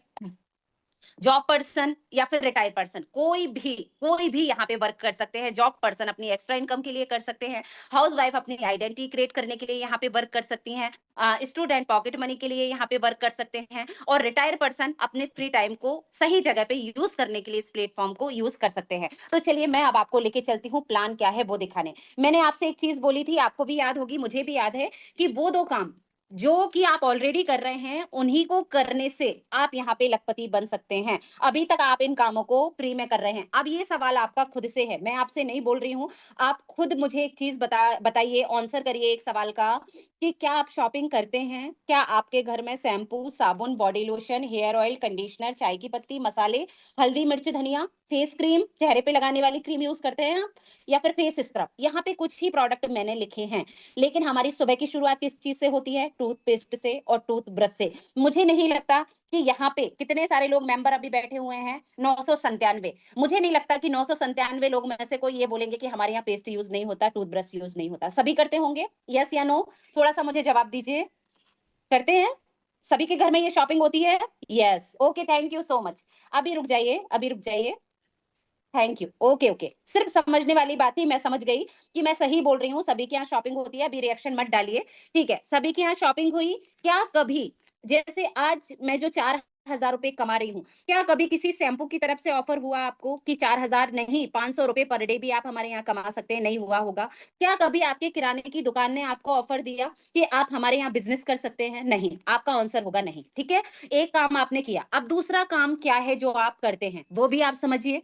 जॉब पर्सन या फिर रिटायर्ड पर्सन, कोई भी यहाँ पे वर्क कर सकते हैं। जॉब पर्सन अपनी एक्स्ट्रा इनकम के लिए कर सकते हैं, हाउस वाइफ अपनी आइडेंटिटी क्रिएट करने के लिए यहाँ पे वर्क कर सकती हैं, स्टूडेंट पॉकेट मनी के लिए यहाँ पे वर्क कर सकते हैं, और रिटायर्ड पर्सन अपने फ्री टाइम को सही जगह पे यूज करने के लिए इस प्लेटफॉर्म को यूज कर सकते हैं। तो चलिए मैं अब आपको लेके चलती हूँ प्लान क्या है वो दिखाने। मैंने आपसे एक चीज बोली थी, आपको भी याद होगी, मुझे भी याद है, कि वो दो काम जो कि आप ऑलरेडी कर रहे हैं उन्हीं को करने से आप यहाँ पे लखपति बन सकते हैं। अभी तक आप इन कामों को फ्री में कर रहे हैं। अब ये सवाल आपका खुद से है, मैं आपसे नहीं बोल रही हूँ। आप खुद मुझे एक चीज बताइए, आंसर करिए एक सवाल का, कि क्या आप शॉपिंग करते हैं? क्या आपके घर में शैम्पू, साबुन, body lotion, hair oil, conditioner, चाय की पत्ती, मसाले, हल्दी, मिर्च, धनिया, फेस क्रीम, चेहरे पे लगाने वाली क्रीम यूज करते हैं आप, या फिर फेस स्क्रब? यहाँ पे कुछ ही प्रोडक्ट मैंने लिखे हैं, लेकिन हमारी सुबह की शुरुआत किस चीज से होती है? टूथपेस्ट से और टूथब्रश से। मुझे नहीं लगता कि यहाँ पे कितने सारे लोग मेंबर अभी बैठे हुए हैं, 997। मुझे नहीं लगता कि 997 लोग में से कोई ये बोलेंगे कि हमारे यहाँ पेस्ट यूज नहीं होता, टूथब्रश यूज नहीं होता। सभी करते होंगे, यस या नो? थोड़ा सा मुझे जवाब दीजिए, करते हैं? सभी के घर में ये शॉपिंग होती है? Yes, okay, thank you so much. अभी रुक जाइए, अभी रुक जाइए, थैंक यू, ओके ओके। सिर्फ समझने वाली बात थी, मैं समझ गई कि मैं सही बोल रही हूँ, सभी के यहाँ शॉपिंग होती है। अभी रिएक्शन मत डालिए, ठीक है? सभी के यहाँ शॉपिंग हुई। क्या कभी, जैसे आज मैं जो 4,000 रुपए कमा रही हूँ, क्या कभी किसी शैम्पू की तरफ से ऑफर हुआ आपको कि 4,000 नहीं, 500 रुपए पर डे भी आप हमारे यहाँ कमा सकते हैं? नहीं हुआ होगा। क्या कभी आपके किराने की दुकान ने आपको ऑफर दिया कि आप हमारे यहाँ बिजनेस कर सकते हैं? नहीं, आपका आंसर होगा नहीं, ठीक है? एक काम आपने किया, अब दूसरा काम क्या है जो आप करते हैं वो भी आप समझिए।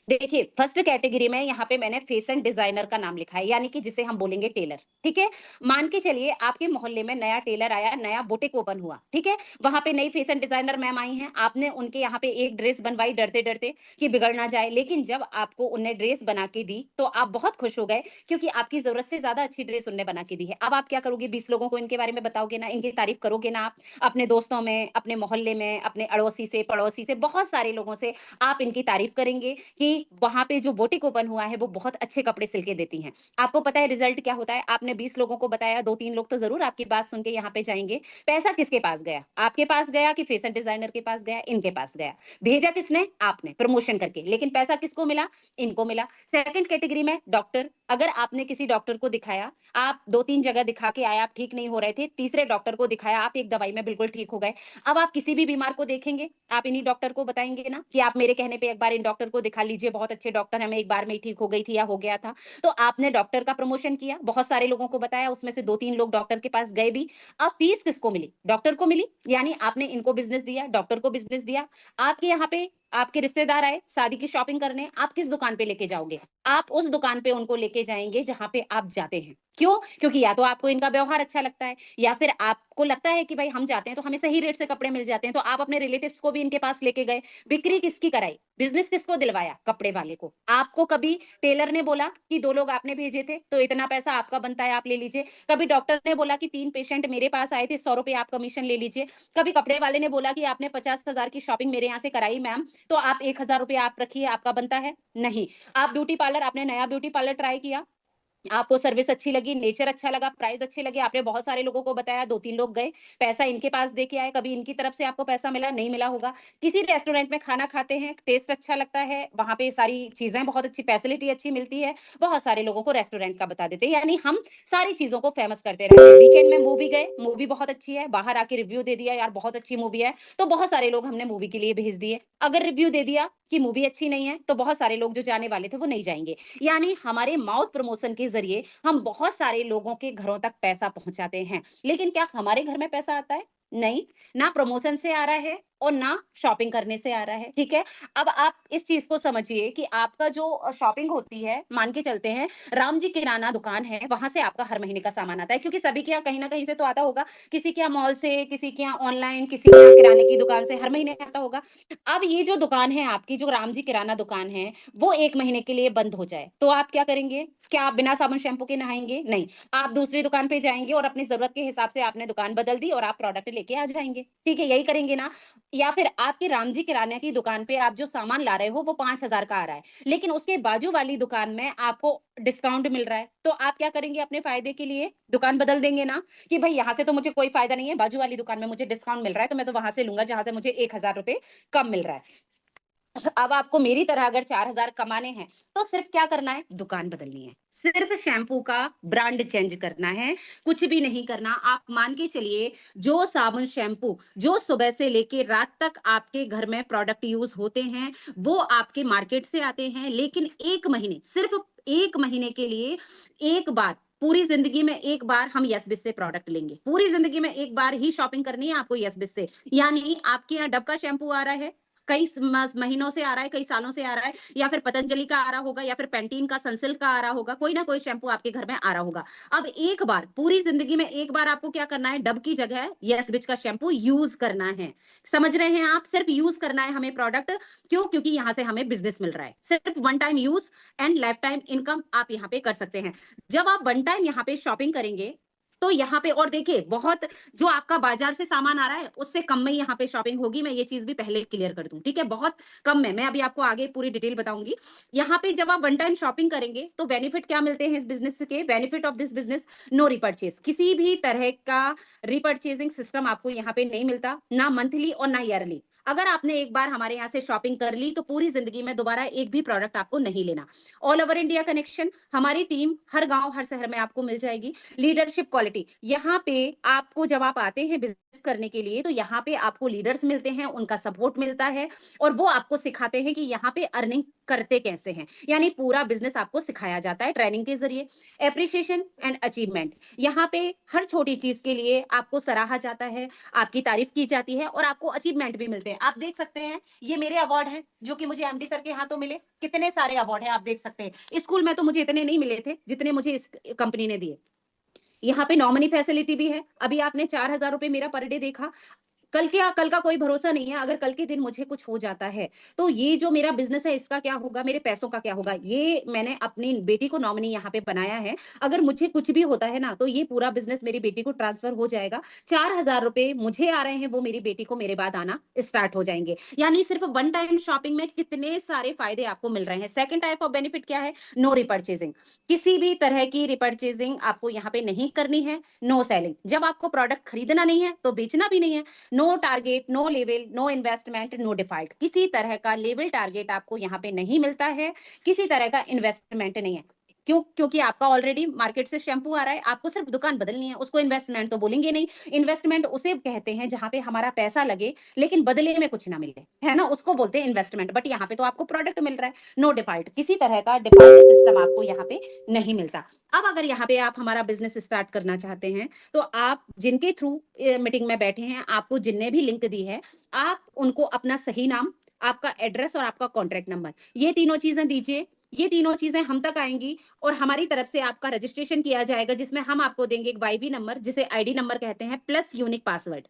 देखिए, फर्स्ट कैटेगरी में यहाँ पे मैंने फैशन डिजाइनर का नाम लिखा है, यानी कि जिसे हम बोलेंगे टेलर, ठीक है? मान के चलिए आपके मोहल्ले में नया टेलर आया, नया बुटीक ओपन हुआ, ठीक है? वहां पे नई फैशन डिजाइनर मैम आई हैं, आपने उनके यहाँ पे एक ड्रेस बनवाई डरते डरते कि बिगड़ ना जाए, लेकिन जब आपको उन्हें ड्रेस बना के दी तो आप बहुत खुश हो गए, क्योंकि आपकी जरूरत से ज्यादा अच्छी ड्रेस उन्हें बना के दी है। अब आप क्या करोगे? 20 लोगों को इनके बारे में बताओगे ना, इनकी तारीफ करोगे ना आप, अपने दोस्तों में, अपने मोहल्ले में, अपने अड़ोसी से, पड़ोसी से, बहुत सारे लोगों से आप इनकी तारीफ करेंगे कि वहाँ पे जो बुटीक ओपन हुआ है वो बहुत अच्छे कपड़े सिल के देती हैं। आपको पता है रिजल्ट क्या होता है? आपने 20 लोगों को बताया, 2-3 लोग तो ज़रूर आपकी बात सुन के यहाँ पे जाएँगे। पैसा किसके पास गया? आपके पास गया कि फैशन डिजाइनर के पास गया? इनके पास गया। भेजा किसने? आपने, प्रमोशन करके। लेकिन पैसा किसको मिला? इनको मिला। सेकंड कैटेगरी में डॉक्टर, अगर आपने किसी डॉक्टर को दिखाया, आप 2-3 जगह दिखा के आए, आप ठीक नहीं हो रहे थे, तीसरे डॉक्टर को दिखाया, आप एक दवाई में बिल्कुल ठीक हो गए। अब आप किसी भी बीमार को देखेंगे, आप इन्हीं डॉक्टर को बताएँगे ना कि आप मेरे कहने पे एक बार इन डॉक्टर को दिखा लीजिए, बहुत अच्छे डॉक्टर हैं, मैं एक बार में ही ठीक हो गई थी या हो गया था। तो आपने डॉक्टर का प्रमोशन किया, बहुत सारे लोगों को बताया, उसमें से 2-3 लोग डॉक्टर के पास गए भी। अब फीस किसको मिली? डॉक्टर को मिली, यानी आपने इनको बिज़नेस दिया, डॉक्टर को बिज़नेस दिया। आपके यहाँ पे आपके रिश्तेदार आए शादी की शॉपिंग करने, आप किस दुकान पे लेके जाओगे? आप उस दुकान पे उनको लेके जाएँगे जहाँ पे आप जाते हैं। क्यों? क्योंकि या तो आपको इनका व्यवहार अच्छा लगता है, या फिर आपको लगता है कि भाई हम जाते हैं तो हमें सही रेट से कपड़े मिल जाते हैं, तो आप अपने रिलेटिव्स को भी इनके पास लेके गए। बिक्री किसकी कराई? बिज़नेस किसको दिलवाया? कपड़े वाले को। आपको कभी टेलर ने बोला कि 2 लोग आपने भेजे थे, तो इतना पैसा आपका बनता है, आप ले लीजिए। कभी डॉक्टर ने बोला कि 3 पेशेंट मेरे पास आए थे, ₹100 आप कमीशन ले लीजिए। कभी कपड़े वाले ने बोला कि आपने 50,000 की शॉपिंग मेरे यहाँ से कराई मैम, तो आप ₹1,000 आप रखिए, आपका बनता है? नहीं। आप ब्यूटी पार्लर, आपने नया ब्यूटी पार्लर ट्राई किया, आपको सर्विस अच्छी लगी, नेचर अच्छा लगा, प्राइस अच्छे लगे, आपने बहुत सारे लोगों को बताया, 2-3 लोग गए, पैसा इनके पास दे के आए, कभी इनकी तरफ से आपको पैसा मिला? नहीं मिला होगा। किसी रेस्टोरेंट में खाना खाते हैं, टेस्ट अच्छा लगता है, वहाँ पे सारी चीज़ें बहुत अच्छी, फैसिलिटी अच्छी मिलती है, बहुत सारे लोगों को रेस्टोरेंट का बता देते हैं, यानी हम सारी चीज़ों को फेमस करते रहते हैं। वीकेंड में मूवी गए, मूवी बहुत अच्छी है, बाहर आके रिव्यू दे दिया, यार बहुत अच्छी मूवी है, तो बहुत सारे लोग हमने मूवी के लिए भेज दिए। अगर रिव्यू दे दिया कि मूवी अच्छी नहीं है, तो बहुत सारे लोग जो जाने वाले थे वो नहीं जाएँगे। यानी हमारे माउथ प्रमोशन के ज़रिए हम बहुत सारे लोगों के घरों तक पैसा पहुँचाते हैं। लेकिन क्या हमारे घर में पैसा आता है? नहीं, ना प्रमोशन से आ रहा है और ना शॉपिंग करने से आ रहा है, ठीक है? अब आप इस चीज़ को समझिए कि आपका जो शॉपिंग होती है, मान के चलते हैं राम जी किराना दुकान है, वहाँ से आपका हर महीने का सामान आता है, क्योंकि सभी के यहाँ कहीं न कहीं से तो आता होगा। किसी के यहाँ मॉल से, किसी के यहाँ ऑनलाइन, किसी के यहाँ किराने की दुकान से हर महीने आता होगा। अब ये जो दुकान है आपकी, जो राम जी किराना दुकान है, वो 1 महीने के लिए बंद हो जाए, तो आप क्या करेंगे? क्या आप बिना साबुन शैम्पू के नहाएँगे? नहीं। आप दूसरी दुकान पे जाएँगे और अपनी ज़रूरत के हिसाब से आपने दुकान बदल दी और आप प्रोडक्ट लेके आ जाएँगे। ठीक है, यही करेंगे ना? या फिर आपके राम जी किराने की दुकान पे आप जो सामान ला रहे हो वो 5,000 का आ रहा है, लेकिन उसके बाजू वाली दुकान में आपको डिस्काउंट मिल रहा है, तो आप क्या करेंगे अपने फ़ायदे के लिए? दुकान बदल देंगे ना, कि भई यहाँ से तो मुझे कोई फ़ायदा नहीं है, बाजू वाली दुकान में मुझे डिस्काउंट मिल रहा है, तो मैं तो वहाँ से लूँगा जहाँ से मुझे ₹1,000 कम मिल रहा है। अब आपको मेरी तरह अगर 4,000 कमाने हैं, तो सिर्फ़ क्या करना है? दुकान बदलनी है। सिर्फ़ शैम्पू का ब्रांड चेंज करना है, कुछ भी नहीं करना। आप मान के चलिए, जो साबुन, शैम्पू जो सुबह से लेके रात तक आपके घर में प्रोडक्ट यूज़ होते हैं, वो आपके मार्केट से आते हैं, लेकिन 1 महीने, सिर्फ़ 1 महीने के लिए, एक बार, पूरी ज़िंदगी में एक बार हम यस बिस से प्रोडक्ट लेंगे। पूरी ज़िंदगी में एक बार ही शॉपिंग करनी है आपको यस बिस से। यानी आपके यहाँ डव का शैम्पू आ रहा है, कई महीनों से आ रहा है, कई सालों से आ रहा है, या फिर पतंजलि का आ रहा होगा, या फिर पैंटीन का, सनसिल्क का आ रहा होगा, कोई ना कोई शैम्पू आपके घर में आ रहा होगा। अब एक बार, पूरी जिंदगी में एक बार आपको क्या करना है? डब की जगह यस बिच का शैम्पू यूज करना है। समझ रहे हैं आप? सिर्फ यूज करना है हमें प्रोडक्ट। क्यों? क्योंकि यहाँ से हमें बिजनेस मिल रहा है। सिर्फ one time use and life time income आप यहाँ पे कर सकते हैं। जब आप वन टाइम यहाँ पे शॉपिंग करेंगे, तो यहाँ पे और देखिए, बहुत जो आपका बाजार से सामान आ रहा है, उससे कम में यहाँ पे शॉपिंग होगी। मैं ये चीज़ भी पहले क्लियर कर दूँ, ठीक है? बहुत कम में। मैं अभी आपको आगे पूरी डिटेल बताऊँगी। यहाँ पे जब आप वन टाइम शॉपिंग करेंगे, तो बेनिफिट क्या मिलते हैं इस बिज़नेस के? Benefit of this business, no repurchase. किसी भी तरह का रिपर्चेज़िंग सिस्टम आपको यहाँ पे नहीं मिलता, ना मंथली और ना ईयरली। अगर आपने एक बार हमारे यहाँ से शॉपिंग कर ली, तो पूरी ज़िंदगी में दोबारा एक भी प्रोडक्ट आपको नहीं लेना। ऑल ओवर इंडिया कनेक्शन, हमारी टीम हर गाँव, हर शहर में आपको मिल जाएगी। लीडरशिप क्वालिटी, यहाँ पे आपको जब आप आते हैं बिजनेस करने के लिए, तो यहाँ पे आपको लीडर्स मिलते हैं, उनका सपोर्ट मिलता है, और वो आपको सिखाते हैं कि यहाँ पे अर्निंग करते कैसे हैं। यानी पूरा बिजनेस आपको सिखाया जाता है ट्रेनिंग के जरिए। एप्रिसिएशन एंड अचीवमेंट, यहाँ पे हर छोटी चीज के लिए आपको सराहा जाता है, आपकी तारीफ की जाती है, और आपको अचीवमेंट भी मिलते हैं। आप देख सकते हैं, ये मेरे अवार्ड हैं जो कि मुझे एमडी सर के हाथों मिले। कितने सारे अवार्ड हैं आप देख सकते हैं। स्कूल में तो मुझे इतने नहीं मिले थे जितने मुझे इस कंपनी ने दिए। यहाँ पे नॉमिनी फैसिलिटी भी है। अभी आपने ₹4,000 मेरा पर डे देखा। कल का कोई भरोसा नहीं है, अगर कल के दिन मुझे कुछ हो जाता है, तो ये जो मेरा बिज़नेस है इसका क्या होगा? मेरे पैसों का क्या होगा? ये मैंने अपनी बेटी को नॉमिनी यहाँ पे बनाया है। अगर मुझे कुछ भी होता है ना, तो ये पूरा बिज़नेस मेरी बेटी को ट्रांसफ़र हो जाएगा। ₹4,000 मुझे आ रहे हैं, वो मेरी बेटी को मेरे बाद आना स्टार्ट हो जाएँगे। यानी सिर्फ़ वन टाइम शॉपिंग में कितने सारे फ़ायदे आपको मिल रहे हैं। सेकंड टाइप ऑफ बेनिफिट क्या है? नो रिपर्चेज़िंग। किसी भी तरह की रिपर्चेज़िंग आपको यहाँ पे नहीं करनी है। नो सेलिंग, जब आपको प्रोडक्ट खरीदना नहीं है, तो बेचना भी नहीं है। No target, no level, no investment, no default. किसी तरह का लेवल टारगेट आपको यहाँ पे नहीं मिलता है, किसी तरह का इन्वेस्टमेंट नहीं है। क्यों? क्योंकि आपका ऑलरेडी मार्केट से शैम्पू आ रहा है, आपको सिर्फ दुकान बदलनी है, उसको इन्वेस्टमेंट तो बोलेंगे नहीं। इन्वेस्टमेंट उसे कहते हैं जहाँ पे हमारा पैसा लगे, लेकिन बदले में कुछ ना मिले, है ना? उसको बोलते हैं इन्वेस्टमेंट। बट यहाँ पे तो आपको प्रोडक्ट मिल रहा है। नो डिफॉल्ट, किसी तरह का डिफॉल्ट सिस्टम आपको यहाँ पे नहीं मिलता। अब अगर यहाँ पे आप हमारा बिज़नेस स्टार्ट करना चाहते हैं, तो आप जिनके थ्रू मीटिंग में बैठे हैं, आपको जिनने भी लिंक दी है, आप उनको अपना सही नाम, आपका एड्रेस और आपका कॉन्टैक्ट नंबर, ये तीनों चीज़ें दीजिए। ये तीनों चीज़ें हम तक आएँगी, और हमारी तरफ से आपका रजिस्ट्रेशन किया जाएगा, जिसमें हम आपको देंगे एक वाईबी नंबर, जिसे आईडी नंबर कहते हैं, प्लस यूनिक पासवर्ड।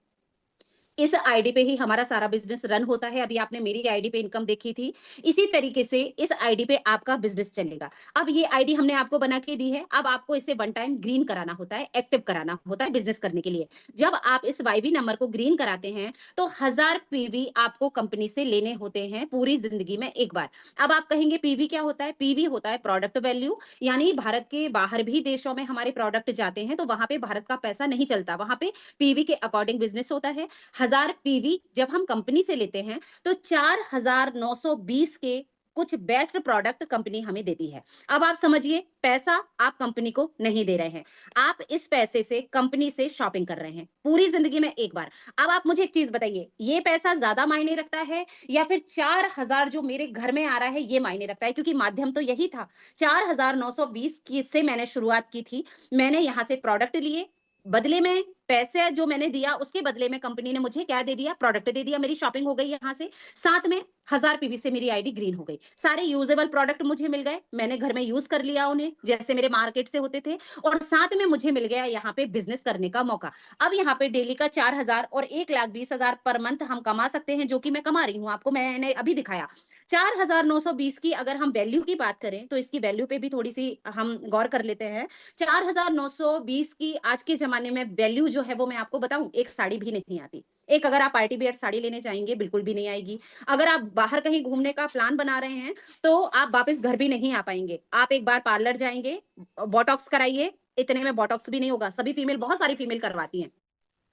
इस आईडी पे ही हमारा सारा बिज़नेस रन होता है। अभी आपने मेरी आईडी पे इनकम देखी थी। इसी तरीके से इस आईडी पे आपका बिज़नेस चलेगा। अब ये आईडी हमने आपको बना के दी है, अब आपको इसे वन टाइम ग्रीन कराना होता है, एक्टिव कराना होता है बिज़नेस करने के लिए। जब आप इस वाईबी नंबर को ग्रीन कराते हैं, तो 1000 पीवी आपको कंपनी से लेने होते हैं पूरी ज़िंदगी में एक बार। अब आप कहेंगे पीवी क्या होता है? पीवी होता है प्रोडक्ट वैल्यू, यानी भारत के बाहर भी देशों में हमारे प्रोडक्ट जाते हैं, तो वहाँ पे भारत का पैसा नहीं चलता। वहाँ पे पीवी के अकॉर्डिंग बिज़नेस होता है। 1000 पीवी जब हम कंपनी से लेते हैं, तो 4920 के कुछ बेस्ट प्रोडक्ट कंपनी हमें देती है। अब आप समझिए, पैसा आप कंपनी को नहीं दे रहे हैं। आप इस पैसे से कंपनी से शॉपिंग कर रहे हैं, पूरी ज़िंदगी में एक बार। अब आप मुझे एक चीज़ बताइए, ये पैसा ज़्यादा मायने रखता है, या फिर 4000 जो मेरे घर में आ रहा है, ये मायने रखता है? क्योंकि माध्यम तो यही था। 4920 की से मैंने शुरुआत की थी। मैंने यहाँ से प्रोडक्ट लिए, बदले में पैसे जो मैंने दिया, उसके बदले में कंपनी ने मुझे क्या दे दिया? प्रोडक्ट दे दिया। मेरी शॉपिंग हो गई यहाँ से। साथ में 1000 पीवी से मेरी आईडी ग्रीन हो गई। सारे यूजेबल प्रोडक्ट मुझे मिल गए। मैंने घर में यूज़ कर लिया उन्हें, जैसे मेरे मार्केट से होते थे, और साथ में मुझे मिल गया यहाँ पे बिज़नेस करने का मौका। अब यहाँ पे डेली का 4000 और 1,20,000 पर मंथ हम कमा सकते हैं, जो कि मैं कमा रही हूँ। आपको मैंने अभी दिखाया। 4920 की अगर हम वैल्यू की बात करें, तो इसकी वैल्यू पे भी थोड़ी-सी हम गौर कर लेते हैं। 4920 की आज के ज़माने में वैल्यू जो है, वो मैं आपको बताऊँ, एक साड़ी भी नहीं आती। एक अगर आप पार्टी वियर साड़ी लेने जाएँगे, बिल्कुल भी नहीं आएगी। अगर आप बाहर कहीं घूमने का प्लान बना रहे हैं, तो आप वापस घर भी नहीं आ पाएँगे। आप एक बार पार्लर जाएँगे, बोटॉक्स कराइए, इतने में बोटॉक्स भी नहीं होगा। सभी फीमेल बहुत सारी फीमेल करवाती हैं।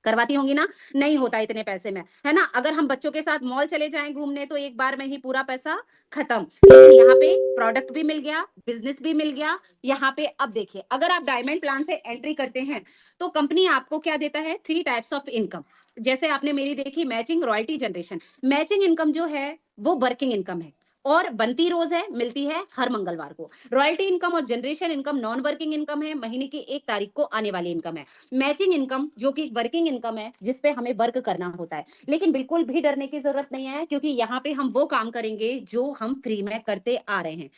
करवाती होंगी ना? नहीं होता इतने पैसे में, है ना? अगर हम बच्चों के साथ मॉल चले जाएँ घूमने तो एक बार में ही पूरा पैसा खत्म। लेकिन यहाँ पे प्रोडक्ट भी मिल गया, बिज़नेस भी मिल गया। यहाँ पे अब देखिए, अगर आप डायमंड प्लान से एंट्री करते हैं, तो कंपनी आपको क्या देता है 3 टाइप्स ऑफ इनकम। जैसे आपने मेरी देखी matching, royalty, generation. Matching income जो है, वो वर्किंग इनकम है और बनती रोज़ है, मिलती है हर मंगलवार को। रॉयल्टी इनकम और generation income non working income है, महीने की 1 तारीख को आने वाली इनकम है। मैचिंग इनकम जो कि वर्किंग इनकम है जिस पे हमें वर्क करना होता है, लेकिन बिल्कुल भी डरने की जरूरत नहीं है क्योंकि यहाँ पे हम वो काम करेंगे जो हम फ्री में करते आ रहे हैं।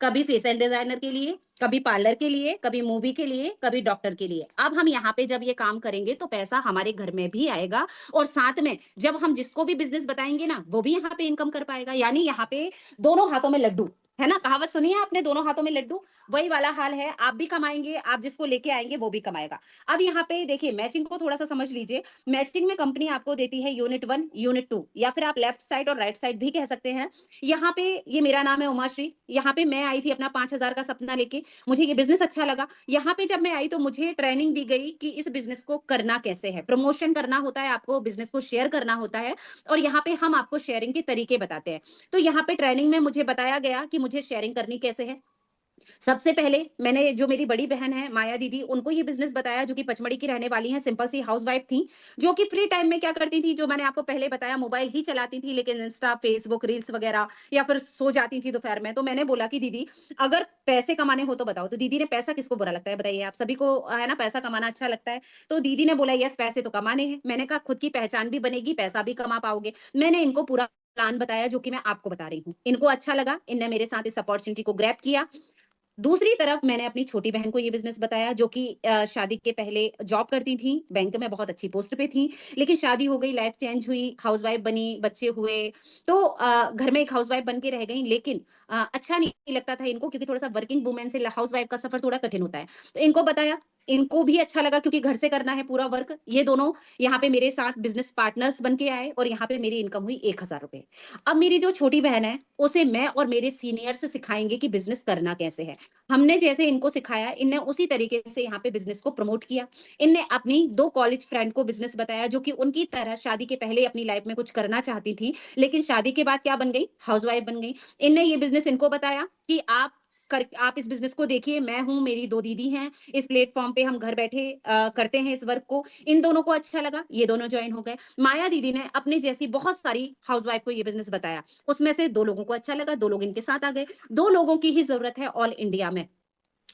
कभी फैशन डिजाइनर के लिए, कभी पार्लर के लिए, कभी मूवी के लिए, कभी डॉक्टर के लिए। अब हम यहाँ पे जब ये काम करेंगे तो पैसा हमारे घर में भी आएगा और साथ में जब हम जिसको भी बिजनेस बताएंगे ना वो भी यहाँ पे इनकम कर पाएगा। यानी यहाँ पे दोनों हाथों में लड्डू, है ना? कहावत सुनी है आपने, दोनों हाथों में लड्डू। वही वाला हाल है, आप भी कमाएंगे, आप जिसको लेके आएंगे वो भी कमाएगा। अब यहाँ पे देखिए मैचिंग को थोड़ा सा समझ लीजिए। मैचिंग में कंपनी आपको देती है यूनिट 1, यूनिट 2 या फिर आप लेफ्ट साइड और राइट साइड भी कह सकते हैं। यहाँ पे ये मेरा नाम है उमाश्री। यहाँ पे मैं आई थी अपना 5,000 का सपना लेके। मुझे ये बिज़नेस अच्छा लगा। यहाँ पे जब मैं आई तो मुझे ट्रेनिंग दी गई कि इस बिज़नेस को करना कैसे है। प्रमोशन करना होता है, आपको बिज़नेस को शेयर करना होता है और यहाँ पे हम आपको शेयरिंग के तरीके बताते हैं। तो यहाँ पे ट्रेनिंग में मुझे बताया गया कि मुझे शेयरिंग करनी कैसे है। सबसे पहले मैंने जो मेरी बड़ी बहन है माया दीदी, उनको ये बिज़नेस बताया जो कि पचमढ़ी की रहने वाली हैं, सिंपल सी हाउसवाइफ थी, जो कि फ्री टाइम में क्या करती थी, जो मैंने आपको पहले बताया मोबाइल ही चलाती थी, लेकिन इंस्टा, फेसबुक, रील्स वगैरह या फिर सो जाती थी दोपहर में। तो मैंने बोला कि दीदी अगर पैसे कमाने हो तो बताओ। तो दीदी ने पैसा किसको बुरा लगता है बताइए आप? सभी को है ना पैसा कमाना अच्छा लगता है। तो दीदी ने बोला यस पैसे तो कमाने हैं। मैंने कहा खुद की पहचान भी बनेगी, पैसा भी कमा पाओगे। मैंने इनको पूरा प्लान बताया जो कि मैं आपको बता रही हूँ। इनको अच्छा लगा, इनने मेरे साथ इस अपॉर्चुनिटी को ग्रैब किया। दूसरी तरफ मैंने अपनी छोटी बहन को ये बिज़नेस बताया जो कि शादी के पहले जॉब करती थी, बैंक में बहुत अच्छी पोस्ट पे थी, लेकिन शादी हो गई, लाइफ चेंज हुई, हाउसवाइफ बनी, बच्चे हुए, तो घर में एक हाउसवाइफ बन के रह गईं, लेकिन अच्छा नहीं लगता था इनको क्योंकि थोड़ा-सा वर्किंग वूमेन से हाउसवाइफ का सफ़र थोड़ा कठिन होता है। तो इनको बताया, इनको भी अच्छा लगा क्योंकि घर से करना है पूरा वर्क। ये दोनों यहाँ पे मेरे साथ बिज़नेस पार्टनर्स बन के आए और यहाँ पे मेरी इनकम हुई ₹1000। अब मेरी जो छोटी बहन है, उसे मैं और मेरे सीनियर्स सिखाएँगे कि बिज़नेस करना कैसे है। हमने जैसे इनको सिखाया, इनने उसी तरीके से यहाँ पे बिज़नेस को प्रमोट किया। इनने अपनी 2 कॉलेज फ्रेंड को बिज़नेस बताया जो कि उनकी तरह शादी के पहले अपनी लाइफ़ में कुछ करना चाहती थी, लेकिन शादी के बाद क्या बन गई? हाउसवाइफ़ बन गई। इनने ये बिज़नेस इनको बताया कि आप इस बिज़नेस को देखिए, मैं हूँ, मेरी 2 दीदी हैं, इस प्लेटफ़ॉर्म पे हम घर बैठे करते हैं इस वर्क को। इन दोनों को अच्छा लगा, ये दोनों जॉइन हो गए। माया दीदी ने अपने जैसी बहुत सारी हाउसवाइफ़ को ये बिज़नेस बताया। उसमें से 2 लोगों को अच्छा लगा, 2 लोग इनके साथ आ गए। 2 लोगों की ही ज़रूरत है ऑल इंडिया में।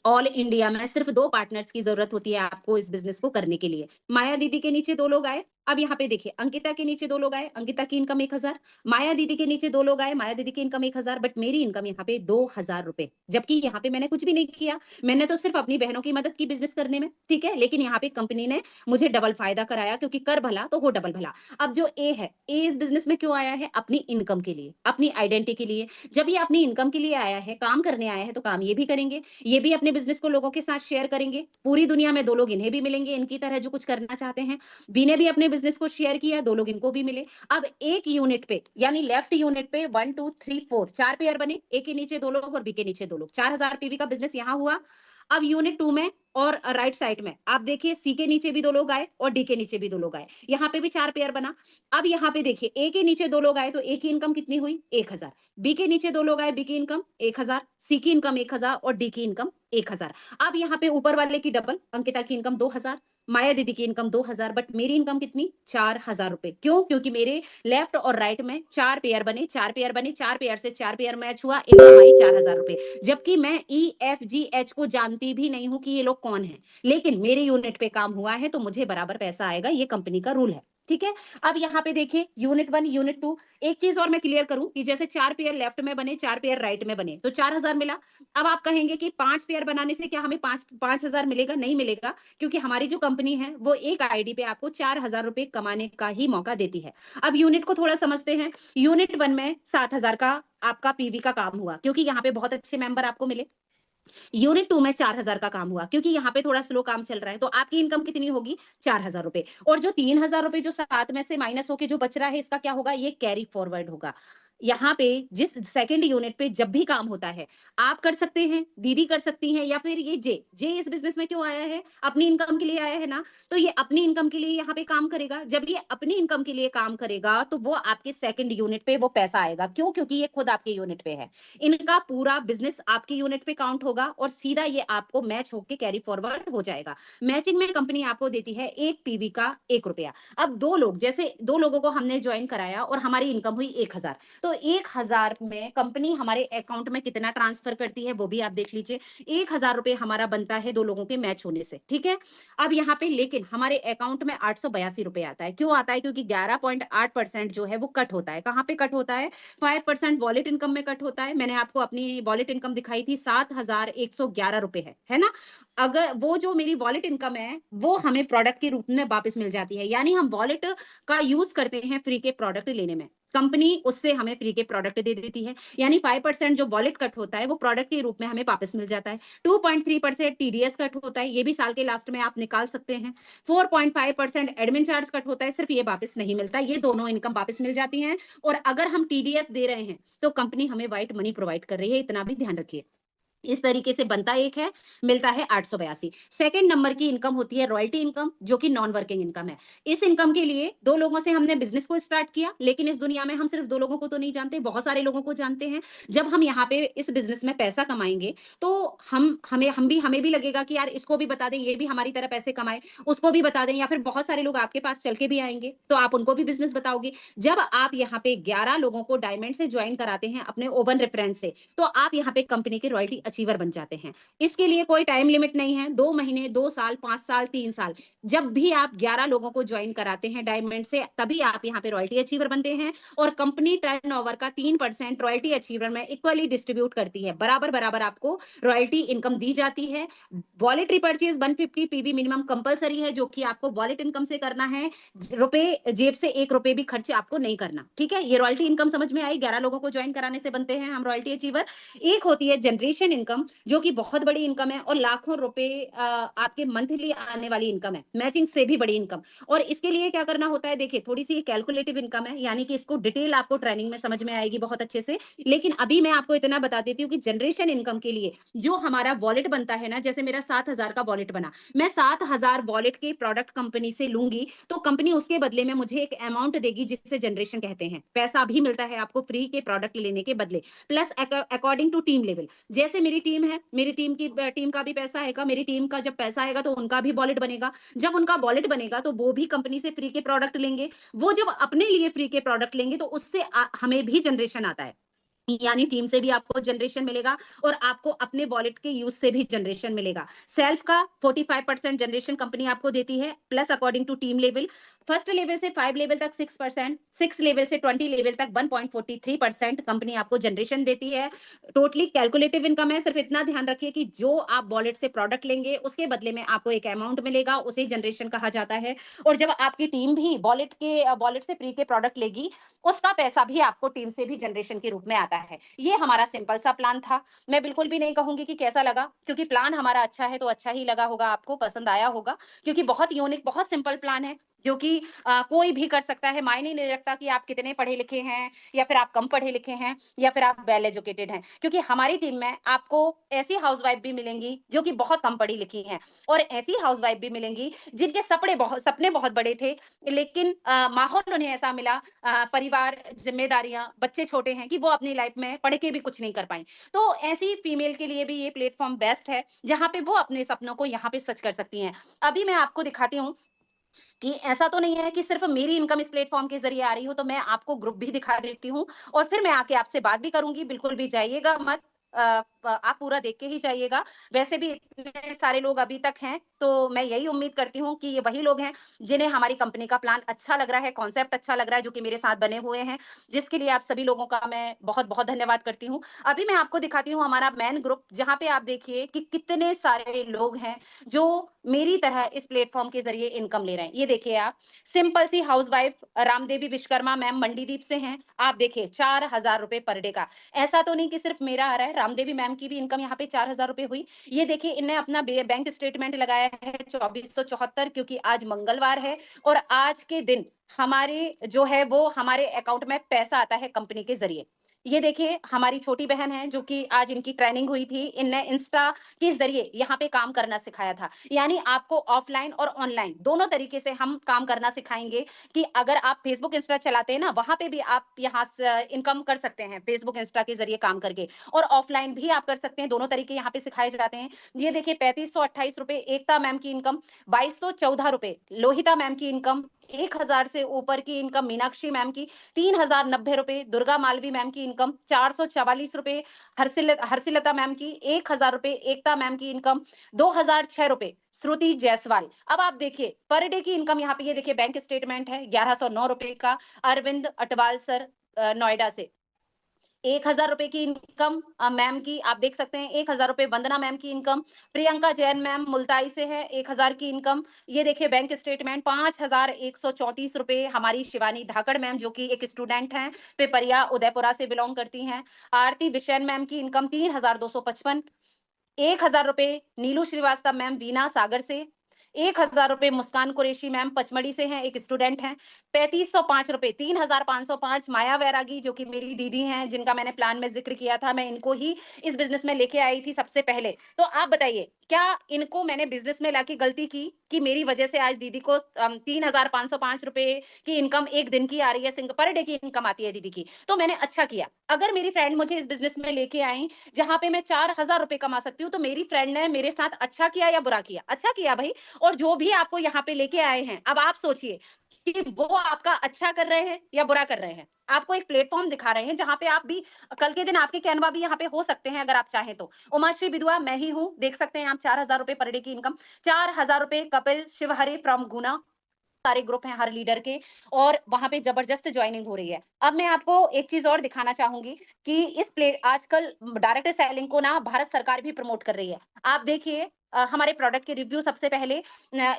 ऑल इंडिया में सिर्फ 2 पार्टनर्स की ज़रूरत होती है आपको इस बिज़नेस को करने के लिए। माया दीदी के नीचे 2 लोग आए, अब यहाँ पे देखिए अंकिता के नीचे 2 लोग आए, अंकिता की इनकम 1000, माया दीदी के नीचे 2 लोग आए, माया दीदी की इनकम 1000 बट मेरी इनकम यहाँ पे ₹2000। जबकि यहाँ पे मैंने कुछ भी नहीं किया, मैंने तो सिर्फ अपनी बहनों की मदद की बिज़नेस करने में, ठीक है? लेकिन यहाँ पे कंपनी ने मुझे डबल फ़ायदा कराया क्योंकि कर भला तो हो डबल भला। अब जो ए है, ए इस बिज़नेस में क्यों आया है? अपनी इनकम के लिए, अपनी आइडेंटिटी के लिए। जब ये अपनी इनकम के लिए आया है, काम करने आया है, तो काम ये भी करेंगे। ये भी अपने बिज़नेस को लोगों के साथ शेयर करेंगे। पूरी दुनिया में 2 लोग इन्हें भी मिलेंगे, इनकी तरह जो कुछ करना चाहते हैं। बी ने भी अपने बिज़नेस को शेयर किया, 2 लोग इनको भी मिले। अब एक यूनिट पे यानी लेफ्ट यूनिट पे 1, 2, 3, 4 4 पेयर बने। ए के नीचे 2 लोग और बी के नीचे 2 लोग। 4000 पीवी का बिज़नेस यहाँ हुआ। अब यूनिट 2 में और राइट साइड में आप देखिए सी के नीचे भी 2 लोग आए और डी के नीचे भी 2 लोग आए। यहाँ पे भी 4 पेयर बना। अब यहाँ पे देखिए ए के नीचे 2 लोग आए तो ए की इनकम कितनी हुई? 1000। बी के नीचे 2 लोग आए, बी की इनकम 1000, सी की इनकम 1000 और डी की इनकम 1000। अब यहाँ पे ऊपर वाले की डबल, अंकिता की इनकम 2000, माया दीदी की इनकम 2000 बट मेरी इनकम कितनी? ₹4000। क्यों? क्योंकि मेरे लेफ्ट और राइट में 4 पेयर बने, 4 पेयर बने, 4 पेयर से 4 पेयर मैच हुआ, इनकम आई ₹4000। जबकि मैं ई, एफ, जी, एच को जानती भी नहीं हूँ कि ये लोग कौन हैं। लेकिन मेरे यूनिट पे काम हुआ है तो मुझे बराबर पैसा आएगा, ये कंपनी का रूल है। ठीक है? अब यहाँ पे देखिए यूनिट 1, यूनिट 2, एक चीज़ और मैं क्लियर करूँ कि जैसे 4 पेयर लेफ्ट में बने, 4 पेयर राइट में बने, तो 4000 मिला। अब आप कहेंगे कि 5 पेयर बनाने से क्या हमें 5000 मिलेगा? नहीं मिलेगा, क्योंकि हमारी जो कंपनी है वो एक आईडी पे आपको ₹4000 कमाने का ही मौका देती है। अब यूनिट को थोड़ा समझते हैं। यूनिट 1 में 7000 का आपका पीवी का काम हुआ क्योंकि यहाँ पे बहुत अच्छे मेंबर आपको मिले। यूनिट 2 में 4000 का काम हुआ क्योंकि यहाँ पे थोड़ा स्लो काम चल रहा है, तो आपकी इनकम कितनी होगी? 4000 रुपए। और जो 3000 रुपए जो 7 में से माइनस होके जो बच रहा है, इसका क्या होगा? ये कैरी फॉरवर्ड होगा। यहाँ पे जिस सेकंड यूनिट पे जब भी काम होता है, आप कर सकते हैं, दीदी कर सकती हैं, या फिर ये जे इस बिज़नेस में क्यों आया है? अपनी इनकम के लिए आया है ना, तो ये अपनी इनकम के लिए यहाँ पे काम करेगा। जब ये अपनी इनकम के लिए काम करेगा, तो वो आपके सेकंड यूनिट पे वो पैसा आएगा। क्यों? क्योंकि ये खुद आपके यूनिट पे है। इनका पूरा बिजनेस आपकी यूनिट पे काउंट होगा और सीधा ये आपको मैच होके कैरी फॉरवर्ड हो जाएगा। मैचिंग में कंपनी आपको देती है 1 पीवी का 1 रुपया। अब 2 लोग, जैसे 2 लोगों को हमने जॉइन कराया और हमारी इनकम हुई 1000, तो 1000 में कंपनी हमारे अकाउंट में कितना ट्रांसफर करती है वो भी आप देख लीजिए। 1000 रुपए हमारा बनता है 2 लोगों के मैच होने से, ठीक है? अब यहाँ पे लेकिन हमारे अकाउंट में 882 रुपए आता है। क्यों आता है? क्योंकि 11.8% जो है वो कट होता है। कहाँ पे कट होता है? 5% वॉलेट इनकम में कट होता है। मैंने आपको अपनी वॉलेट इनकम दिखाई थी, 7,111 रुपए है ना? अगर वो जो मेरी वॉलेट इनकम है, वो हमें प्रोडक्ट के रूप में वापस मिल जाती है। यानी हम वॉलेट का यूज़ करते हैं फ्री के प्रोडक्ट लेने में। कंपनी उससे हमें फ्री के प्रोडक्ट दे देती है। यानी 5% जो वॉलेट कट होता है, वो प्रोडक्ट के रूप में हमें वापस मिल जाता है। 2.3% टीडीएस कट होता है, ये भी साल के लास्ट में आप निकाल सकते हैं। 4.5% एडमिन चार्ज कट होता है, सिर्फ ये वापस नहीं मिलता। ये दोनों इनकम वापस मिल जाती हैं। और अगर हम टीडीएस दे रहे हैं, तो कंपनी हमें व्हाइट मनी प्रोवाइड कर रही है, इतना भी ध्यान रखिए। इस तरीके से बनता एक है, मिलता है 882। सेकंड नंबर की इनकम होती है रॉयल्टी इनकम, जो कि नॉन वर्किंग इनकम है। इस इनकम के लिए 2 लोगों से हमने बिज़नेस को स्टार्ट किया, लेकिन इस दुनिया में हम सिर्फ 2 लोगों को तो नहीं जानते, बहुत सारे लोगों को जानते हैं। जब हम यहाँ पे इस बिज़नेस में पैसा कमाएँगे, तो हमें भी लगेगा कि यार इसको भी बता दें, ये भी हमारी तरह पैसे कमाए, उसको भी बता दें, या फिर बहुत सारे लोग आपके पास चल के भी आएँगे, तो आप उनको भी बिज़नेस बताओगे। जब आप यहाँ पे 11 लोगों को डायमंड से जॉइन कराते हैं अपने ओवन रेफरेंस से, तो आप यहाँ पे कंपनी के रॉयल्टी अचीवर बन जाते हैं। इसके लिए कोई टाइम लिमिट नहीं है, 2 महीने, 2 साल, 5 साल, 3 साल। जब भी आप 11 लोगों को जॉइन कराते हैं डायमंड से, तभी आप यहाँ पे रॉयल्टी अचीवर बनते हैं। और कंपनी टर्नओवर का 3% रॉयल्टी अचीवर में इक्वली डिस्ट्रीब्यूट करती है। बराबर-बराबर आपको रॉयल्टी इनकम दी जाती है। वॉलेट रिपर्चेज़ 150 पीवी मिनिमम कंपल्सरी है, जो कि आपको वॉलेट इनकम से करना है। रुपए जेब से 1 रुपए भी खर्च आपको नहीं करना, ठीक है? ये रॉयल्टी इनकम समझ में आई? 11 लोगों को जॉइन कराने से बनते हैं हम रॉयल्टी अचीवर। एक होती है जनरेशन इनकम, जो कि बहुत बड़ी इनकम है और लाखों रुपए आपके मंथली आने वाली इनकम है, मैचिंग से भी बड़ी इनकम। और इसके लिए क्या करना होता है? देखिए, थोड़ी-सी कैलकुलेटिव इनकम है, यानी कि इसको डिटेल आपको ट्रेनिंग में समझ में आएगी बहुत अच्छे से। लेकिन अभी मैं आपको इतना बता देती हूँ कि जनरेशन इनकम के लिए जो हमारा वॉलेट बनता है ना, जैसे मेरा 7000 का वॉलेट बना, मैं 7000 वॉलेट के प्रोडक्ट कंपनी से लूँगी, तो कंपनी उसके बदले में मुझे एक अमाउंट देगी, जिसे जनरेशन कहते हैं। पैसा भी मिलता है आपको फ्री के प्रोडक्ट लेने के बदले, plus according to team level. जैसे मेरी टीम है, मेरी टीम का भी पैसा आएगा, मेरी टीम का जब पैसा आएगा तो उनका भी वॉलेट बनेगा। जब उनका वॉलेट बनेगा तो वो भी कंपनी से फ्री के प्रोडक्ट लेंगे। वो जब अपने लिए फ्री के प्रोडक्ट लेंगे, तो उससे हमें भी जनरेशन आता है। यानी टीम से भी आपको जनरेशन मिलेगा और आपको अपने वॉलेट के यूज से भी जनरेशन मिलेगा। सेल्फ का 45% जनरेशन कंपनी आपको देती है, plus according to team level. First level से 5 लेवल तक 6%, 6 लेवल से 20 लेवल तक 1.43% कंपनी आपको जनरेशन देती है। टोटली कैलकुलेटिव इनकम है। सिर्फ इतना ध्यान रखिए कि जो आप वॉलेट से प्रोडक्ट लेंगे, उसके बदले में आपको एक अमाउंट मिलेगा, उसे जनरेशन कहा जाता है। और जब आपकी टीम भी वॉलेट से फ्री के प्रोडक्ट लेगी, उसका पैसा भी आपको टीम से भी जनरेशन के रूप में आता है। ये हमारा सिंपल सा प्लान था। मैं बिल्कुल भी नहीं कहूँगी कि कैसा लगा, क्योंकि प्लान हमारा अच्छा है तो अच्छा ही लगा होगा आपको, पसंद आया होगा, क्योंकि बहुत यूनिक, बहुत सिंपल प्लान है, जो कि कोई भी कर सकता है। मायने नहीं रखता कि आप कितने पढ़े लिखे हैं, या फिर आप कम पढ़े लिखे हैं, या फिर आप वेल एजुकेटेड हैं। क्योंकि हमारी टीम में आपको ऐसी हाउसवाइफ भी मिलेंगी जो कि बहुत कम पढ़ी लिखी हैं, और ऐसी हाउसवाइफ भी मिलेंगी जिनके सपने बहुत बड़े थे, लेकिन माहौल उन्हें ऐसा मिला, परिवार, ज़िम्मेदारियाँ, बच्चे छोटे हैं, कि वो अपनी लाइफ में पढ़ के भी कुछ नहीं कर पाईं। तो ऐसी फीमेल के लिए भी ये प्लेटफ़ॉर्म बेस्ट है, जहाँ पे वो अपने सपनों को यहाँ पे सच कर सकती हैं। अभी मैं आपको दिखाती हूँ कि ऐसा तो नहीं है कि सिर्फ़ मेरी इनकम इस प्लेटफ़ॉर्म के ज़रिए आ रही हो, तो मैं आपको ग्रुप भी दिखा देती हूँ और फिर मैं आके आपसे बात भी करूँगी, बिल्कुल भी जाइएगा मत। प आप पूरा देख के ही जाइएगा। वैसे भी इतने सारे लोग अभी तक हैं, तो मैं यही उम्मीद करती हूँ कि ये वही लोग हैं, जिन्हें हमारी कंपनी का प्लान अच्छा लग रहा है, कॉन्सेप्ट अच्छा लग रहा है, जो कि मेरे साथ बने हुए हैं, जिसके लिए आप सभी लोगों का मैं बहुत-बहुत धन्यवाद करती हूँ। अभी मैं आपको दिखाती हूँ हमारा मेन ग्रुप, जहाँ पे आप देखिए कि कितने सारे लोग हैं, जो मेरी तरह इस प्लेटफ़ॉर्म के ज़रिए इनकम ले रहे हैं। ये देखिए आप, सिंपल सी हाउसवाइफ रामदेवी विश्वकर्मा मैम मंडीदीप से हैं। आप देखिए 4000 रुपए पर डे का। ऐसा तो नहीं कि सिर्फ़ मेरा आ रहा है, रामदेवी मैम मैम की भी इनकम यहाँ पे 4,000 रुपए हुई। ये देखिए इनने अपना बैंक स्टेटमेंट लगाया है 2474, क्योंकि आज मंगलवार है और आज के दिन हमारे जो है वो हमारे अकाउंट में पैसा आता है कंपनी के जरिए। ये देखिए हमारी छोटी बहन है जो कि आज इनकी ट्रेनिंग हुई थी, इनने इंस्टा के जरिए यहाँ पे काम करना सिखाया था। यानी आपको ऑफलाइन और ऑनलाइन दोनों तरीके से हम काम करना सिखाएंगे कि अगर आप फेसबुक इंस्टा चलाते हैं ना, वहां पे भी आप यहाँ से इनकम कर सकते हैं फेसबुक इंस्टा के जरिए काम करके, और ऑफलाइन भी आप कर सकते हैं। दोनों तरीके यहाँ पे सिखाए जाते हैं। ये देखिए 3528 रुपए एकता मैम की इनकम, 2214 रुपए लोहिता मैम की इनकम, 1000 से ऊपर की इनकम मीनाक्षी मैम की, 3090 रुपए दुर्गा मालवी मैम की इनकम, 444 रुपए हर्षिलता मैम की, 1000 रुपए एकता मैम की इनकम, 2006 रुपए श्रुति जायसवाल। अब आप देखिए पर डे की इनकम यहाँ पे, ये देखिए बैंक स्टेटमेंट है 1109 रुपए का, अरविंद अटवाल सर नोएडा से। 1000 रुपए की इनकम मैम की आप देख सकते हैं, 1000 रुपए वंदना मैम की इनकम, प्रियंका जैन मैम मुल्ताई से है 1000 की इनकम। ये देखिए बैंक स्टेटमेंट 5134 रुपए हमारी शिवानी धाकड़ मैम जो कि एक स्टूडेंट हैं, पिपरिया उदयपुरा से बिलोंग करती हैं। आरती बिशैन मैम की इनकम 3255। 1000 रुपए नीलू श्रीवास्तव मैम वीना सागर से। 1000 रुपए मुस्कान कुरैशी मैम पचमढ़ी से हैं, एक स्टूडेंट हैं। 3505 रुपए 3505 माया वैरागी जो कि मेरी दीदी हैं, जिनका मैंने प्लान में जिक्र किया था, मैं इनको ही इस बिजनेस में लेके आई थी सबसे पहले। तो आप बताइए क्या इनको मैंने बिजनेस में लाके गलती की कि मेरी वजह से आज दीदी को 3505 रुपए की इनकम एक दिन की आ रही है, पर डे की इनकम आती है दीदी की, तो मैंने अच्छा किया। अगर मेरी फ्रेंड मुझे इस बिजनेस में लेके आई जहां पे मैं 4000 रुपए कमा सकती हूँ, तो मेरी फ्रेंड ने मेरे साथ अच्छा किया या बुरा किया? अच्छा किया भाई। और जो भी आपको यहाँ पे लेके आए हैं, अब आप सोचिए कि वो आपका अच्छा कर रहे हैं या बुरा कर रहे हैं। आपको एक प्लेटफॉर्म दिखा रहे हैं जहां पे आप भी कल के दिन आपके कैनवा भी यहाँ पे हो सकते हैं अगर आप चाहें तो। उमाश्री बिदुआ मैं ही हूँ, देख सकते हैं आप, 4000 रुपए पर डे की इनकम। 4000 रुपए कपिल शिवहरे फ्रॉम गुना, सारे ग्रुप हैं हर लीडर के, और वहां पे जबरदस्त ज्वाइनिंग हो रही है। अब मैं आपको एक चीज और दिखाना चाहूंगी कि इस प्लेट आजकल डायरेक्ट सेलिंग को ना भारत सरकार भी प्रमोट कर रही है। आप देखिए हमारे प्रोडक्ट के रिव्यू सबसे पहले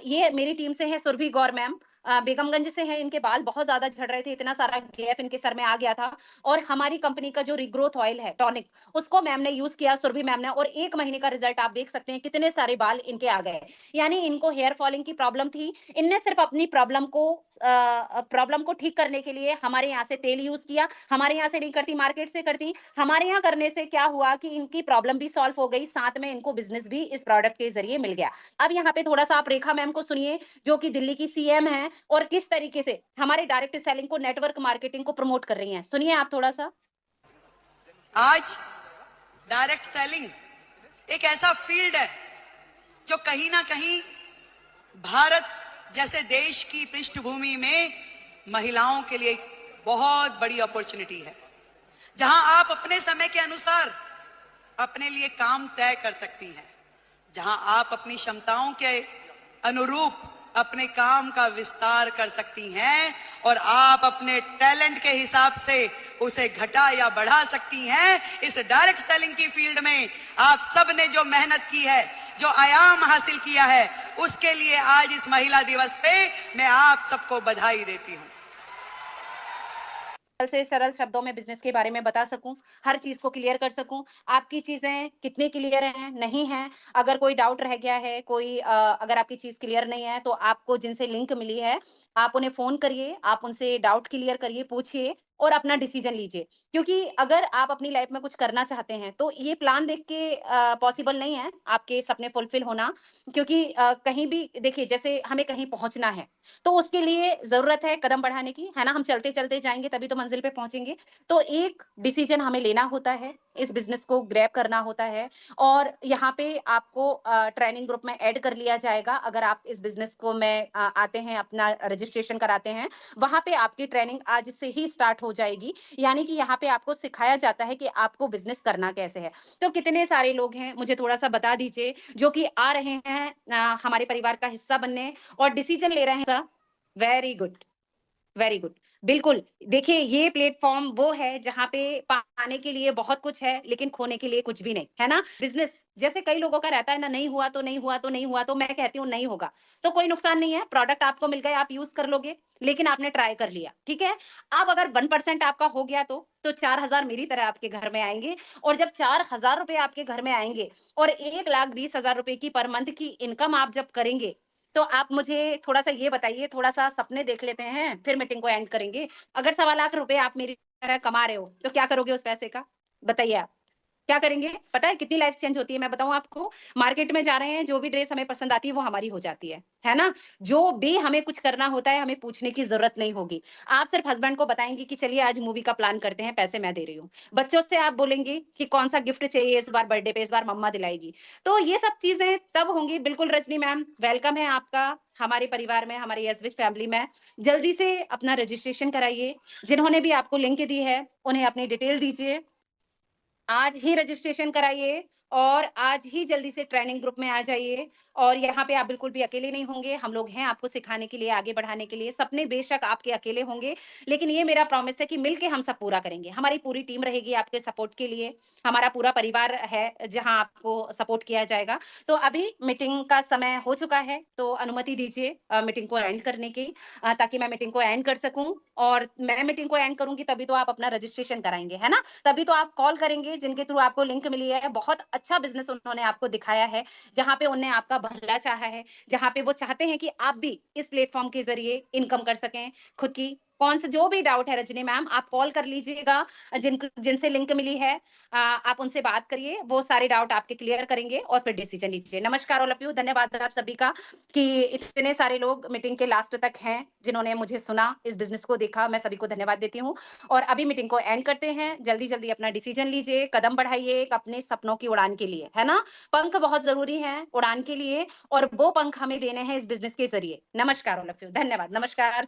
ये मेरी टीम से है सुरभि गौर मैम, बेगमगंज से हैं। इनके बाल बहुत ज्यादा झड़ रहे थे, इतना सारा गैप इनके सर में आ गया था, और हमारी कंपनी का जो रिग्रोथ ऑयल है टॉनिक, उसको मैम ने यूज किया, सुरभि मैम ने, और 1 महीने का रिजल्ट आप देख सकते हैं कितने सारे बाल इनके आ गए। यानी इनको हेयर फॉलिंग की प्रॉब्लम थी, इनने सिर्फ अपनी प्रॉब्लम को ठीक करने के लिए हमारे यहाँ से तेल यूज किया। हमारे यहाँ से नहीं करती, मार्केट से करती। हमारे यहाँ करने से क्या हुआ कि इनकी प्रॉब्लम भी सॉल्व हो गई, साथ में इनको बिजनेस भी इस प्रोडक्ट के जरिए मिल गया। अब यहाँ पे थोड़ा सा आप रेखा मैम को सुनिए जो कि दिल्ली की सीएम है, और किस तरीके से हमारे डायरेक्ट सेलिंग को, नेटवर्क मार्केटिंग को प्रमोट कर रही हैं। सुनिए आप थोड़ा सा। आज डायरेक्ट सेलिंग एक ऐसा फील्ड है जो कहीं ना कहीं भारत जैसे देश की पृष्ठभूमि में महिलाओं के लिए एक बहुत बड़ी अपॉर्चुनिटी है, जहां आप अपने समय के अनुसार अपने लिए काम तय कर सकती हैं, जहां आप अपनी क्षमताओं के अनुरूप अपने काम का विस्तार कर सकती हैं, और आप अपने टैलेंट के हिसाब से उसे घटा या बढ़ा सकती हैं। इस डायरेक्ट सेलिंग की फील्ड में आप सब ने जो मेहनत की है, जो आयाम हासिल किया है, उसके लिए आज इस महिला दिवस पे मैं आप सबको बधाई देती हूं। से सरल शब्दों में बिजनेस के बारे में बता सकूं, हर चीज को क्लियर कर सकूं। आपकी चीजें कितनी क्लियर हैं, नहीं है, अगर कोई डाउट रह गया है, कोई अगर आपकी चीज क्लियर नहीं है, तो आपको जिनसे लिंक मिली है आप उन्हें फोन करिए, आप उनसे डाउट क्लियर करिए, पूछिए और अपना डिसीजन लीजिए। क्योंकि अगर आप अपनी लाइफ में कुछ करना चाहते हैं तो ये प्लान देख के पॉसिबल नहीं है आपके सपने फुलफिल होना। क्योंकि कहीं भी देखिए, जैसे हमें कहीं पहुंचना है तो उसके लिए जरूरत है कदम बढ़ाने की, है ना? हम चलते चलते जाएंगे तभी तो मंजिल पे पहुंचेंगे। तो एक डिसीजन हमें लेना होता है, इस बिजनेस को ग्रैब करना होता है, और यहाँ पे आपको ट्रेनिंग ग्रुप में ऐड कर लिया जाएगा। अगर आप इस बिजनेस को में आते हैं, अपना रजिस्ट्रेशन कराते हैं, वहां पे आपकी ट्रेनिंग आज से ही स्टार्ट हो जाएगी। यानी कि यहाँ पे आपको सिखाया जाता है कि आपको बिजनेस करना कैसे है। तो कितने सारे लोग हैं मुझे थोड़ा सा बता दीजिए जो कि आ रहे हैं हमारे परिवार का हिस्सा बनने और डिसीजन ले रहे हैं। Very good. Very good. बिल्कुल, देखिए ये प्लेटफ़ॉर्म वो है जहाँ पे पाने के लिए बहुत कुछ है, लेकिन खोने के लिए कुछ भी नहीं, है ना? बिज़नेस जैसे कई लोगों का रहता है ना, नहीं हुआ तो नहीं हुआ तो नहीं हुआ, तो मैं कहती हूँ नहीं होगा, तो कोई नुकसान नहीं है, प्रोडक्ट आपको मिल गए, आप यूज़ कर लोगे, लेकिन आपने ट्राई कर लिया, ठीक है? अब अगर 1% आपका हो गया तो 4,000 मेरी तरह आपके घर में आएँगे और जब ₹4,000 आपके घर में आएँगे और 1,20,000 रुपए की पर मंथ की इनकम आप जब करेंगे, तो आप मुझे थोड़ा-सा ये बताइए, थोड़ा-सा सपने देख लेते हैं, फिर मीटिंग को एंड करेंगे। अगर सवा लाख रुपए आप मेरी तरह कमा रहे हो, तो क्या करोगे उस पैसे का? बताइए आप। क्या करेंगे? पता है कितनी लाइफ चेंज होती है, मैं बताऊँ आपको? मार्केट में जा रहे हैं, जो भी ड्रेस हमें पसंद आती है, वो हमारी हो जाती है ना? जो भी हमें कुछ करना होता है, हमें पूछने की ज़रूरत नहीं होगी। आप सिर्फ़ हस्बैंड को बताएँगी कि चलिए आज मूवी का प्लान करते हैं, पैसे मैं दे रही हूँ। बच्चों से आप बोलेंगी कि कौन-सा गिफ्ट चाहिए इस बार बर्थडे पे, इस बार मम्मा दिलाएगी। तो ये सब चीज़ें तब होंगी। बिल्कुल रजनी मैम, वेलकम है आपका हमारे परिवार में, हमारी एसबिच फैमिली में। जल्दी से अपना रजिस्ट्रेशन कराइए। जिन्होंने भी आपको लिंक दी है, उन्हें अपनी डिटेल दीजिए। आज ही रजिस्ट्रेशन कराइए और आज ही जल्दी से ट्रेनिंग ग्रुप में आ जाइए और यहाँ पे आप बिल्कुल भी अकेले नहीं होंगे। हम लोग हैं आपको सिखाने के लिए, आगे बढ़ाने के लिए। सपने बेशक आपके अकेले होंगे, लेकिन ये मेरा प्रॉमिस है कि मिलके हम सब पूरा करेंगे। हमारी पूरी टीम रहेगी आपके सपोर्ट के लिए। हमारा पूरा परिवार है जहाँ आपको सपोर्ट किया जाएगा। तो अभी मीटिंग का समय हो चुका है, तो अनुमति दीजिए मीटिंग को एंड करने की ताकि मैं मीटिंग को एंड कर सकूँ और मैं मीटिंग को एंड करूँगी तभी तो आप अपना रजिस्ट्रेशन कराएँगे, है ना? तभी तो आप कॉल करेंगे जिनके थ्रू आपको लिंक मिली है। बहुत अच्छा बिज़नेस उन्होंने आपको दिखाया है, जहाँ पे उन्होंने आपका भला चाहा है, जहाँ पे वो चाहते हैं कि आप भी इस प्लेटफ़ॉर्म के ज़रिए इनकम कर सकें खुद की। कौन सा जो भी डाउट है रजनी मैम आप कॉल कर लीजिएगा जिनसे लिंक मिली है आप उनसे बात करिए, वो सारे डाउट आपके क्लियर करेंगे और फिर डिसीज़न लीजिए। नमस्कार ऑल ऑफ यू, धन्यवाद आप सभी का कि इतने सारे लोग मीटिंग के लास्ट तक हैं, जिन्होंने मुझे सुना, इस बिज़नेस को देखा, मैं सभी को धन्यवाद देती हूँ। और अभी मीटिंग को एंड करते हैं। जल्दी-जल्दी अपना डिसीजन लीजिए, कदम बढ़ाइए एक अपने सपनों की उड़ान के लिए, है ना? पंख बहुत ज़रूरी हैं उड़ान के लिए और वो पंख हमें देने हैं इस बिज़नेस के ज़रिए। नमस्कार ऑल ऑफ यू, धन्यवाद, नमस्कार।